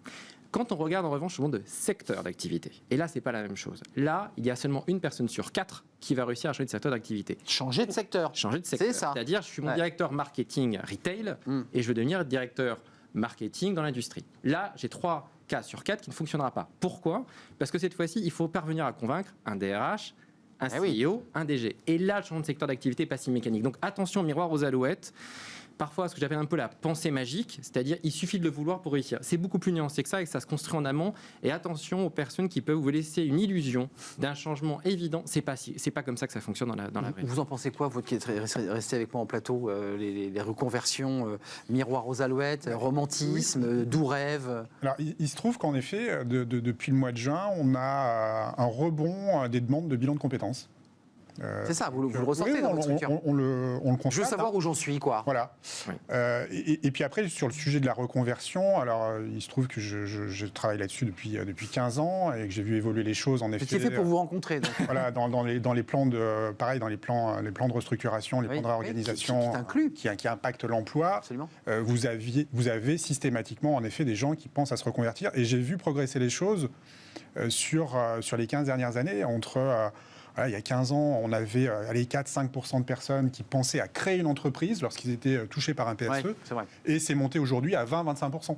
Quand on regarde en revanche le monde de secteur d'activité, et là, c'est pas la même chose. Là, il y a seulement une personne sur 4 qui va réussir à changer de secteur d'activité. Changer de secteur. Changer de secteur. C'est ça. C'est-à-dire, je suis mon directeur marketing retail et je veux devenir directeur marketing dans l'industrie. Là, j'ai 3 cas sur 4 qui ne fonctionnera pas. Pourquoi? Parce que cette fois-ci, il faut parvenir à convaincre un DRH, un CEO, un DG. Et là, le changement de secteur d'activité n'est pas si mécanique. Donc attention, miroir aux alouettes. Parfois, ce que j'appelle un peu la pensée magique, c'est-à-dire il suffit de le vouloir pour réussir. C'est beaucoup plus nuancé que ça et que ça se construit en amont. Et attention aux personnes qui peuvent vous laisser une illusion d'un changement évident. C'est pas comme ça que ça fonctionne dans la vraie vie. Vous en pensez quoi, vous qui êtes resté avec moi en plateau, les reconversions, miroir aux alouettes, romantisme, doux rêve? Alors, il se trouve qu'en effet, depuis le mois de juin, on a un rebond des demandes de bilan de compétences. C'est ça, vous le ressentez dans votre structure. On le constate. Je veux savoir où j'en suis, quoi. Voilà. Oui. Et puis après, sur le sujet de la reconversion, alors il se trouve que je travaille là-dessus depuis 15 ans et que j'ai vu évoluer les choses en effet. C'est fait pour vous rencontrer. Donc. Voilà, dans les plans de, pareil, dans les plans de restructuration, les plans de réorganisation qui impactent l'emploi. Absolument. Vous avez systématiquement en effet des gens qui pensent à se reconvertir et j'ai vu progresser les choses sur les 15 dernières années entre il y a 15 ans, on avait 4-5% de personnes qui pensaient à créer une entreprise lorsqu'ils étaient touchés par un PSE. Ouais, et c'est monté aujourd'hui à 20-25%.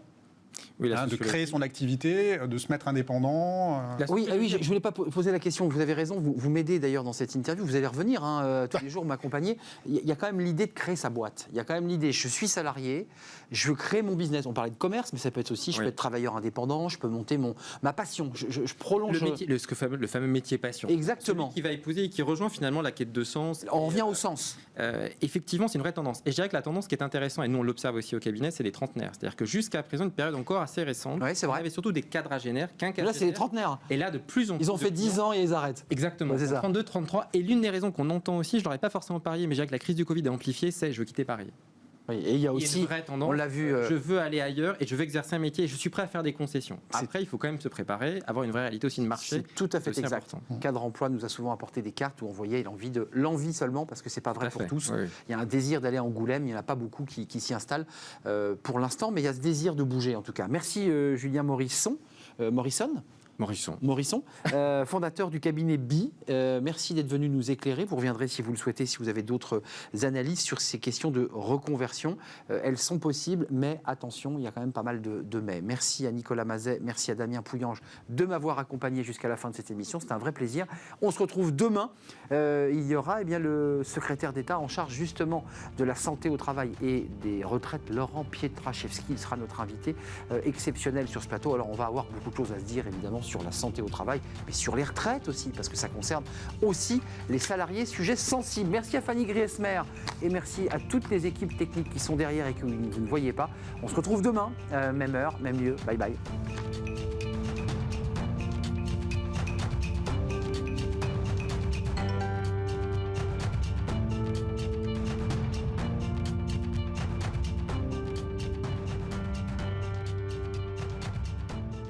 Oui, de créer son activité, de se mettre indépendant. Oui, je ne voulais pas poser la question, vous avez raison, vous m'aidez d'ailleurs dans cette interview, vous allez revenir tous les jours m'accompagner. Il y a quand même l'idée de créer sa boîte, il y a quand même l'idée, je suis salarié, je veux créer mon business. On parlait de commerce, mais ça peut être aussi, je peux être travailleur indépendant, je peux monter ma passion, je prolonge... Le fameux métier passion. Exactement. Celui qui va épouser et qui rejoint finalement la quête de sens. On revient au sens. Effectivement, c'est une vraie tendance. Et je dirais que la tendance qui est intéressante, et nous on l'observe aussi au cabinet, c'est les trentenaires. C'est-à-dire que jusqu'à présent, une période encore assez récente, c'est vrai. Il y avait surtout des quadragénaires, quinquagénaires. Là, c'est les trentenaires. Et là, de plus en plus. Ils ont fait 10 ans et ils arrêtent. Exactement. 32, 33. Et l'une des raisons qu'on entend aussi, je ne l'aurais pas forcément parié, mais je dirais que la crise du Covid a amplifié, c'est je veux quitter Paris. Oui, et il y a aussi, une vraie tendance, on l'a vu, je veux aller ailleurs et je veux exercer un métier et je suis prêt à faire des concessions. Après, il faut quand même se préparer, avoir une vraie réalité aussi de marché. C'est tout à fait exact. Important. Cadre emploi nous a souvent apporté des cartes où on voyait l'envie seulement, parce que c'est pas vrai pour tous. Oui. Il y a un désir d'aller à Angoulême, il n'y en a pas beaucoup qui s'y installent pour l'instant, mais il y a ce désir de bouger en tout cas. Merci Julien Morrisson, fondateur du cabinet BI. Merci d'être venu nous éclairer. Vous reviendrez si vous le souhaitez, si vous avez d'autres analyses sur ces questions de reconversion. Elles sont possibles, mais attention, il y a quand même pas mal de mais. Merci à Nicolas Mazet, merci à Damien Pouillange de m'avoir accompagné jusqu'à la fin de cette émission. C'est un vrai plaisir. On se retrouve demain. Il y aura le secrétaire d'État en charge justement de la santé au travail et des retraites, Laurent Pietraszewski. Il sera notre invité exceptionnel sur ce plateau. Alors on va avoir beaucoup de choses à se dire évidemment sur la santé au travail, mais sur les retraites aussi, parce que ça concerne aussi les salariés, sujet sensible. Merci à Fanny Griesmer et merci à toutes les équipes techniques qui sont derrière et que vous ne voyez pas. On se retrouve demain, même heure, même lieu. Bye bye.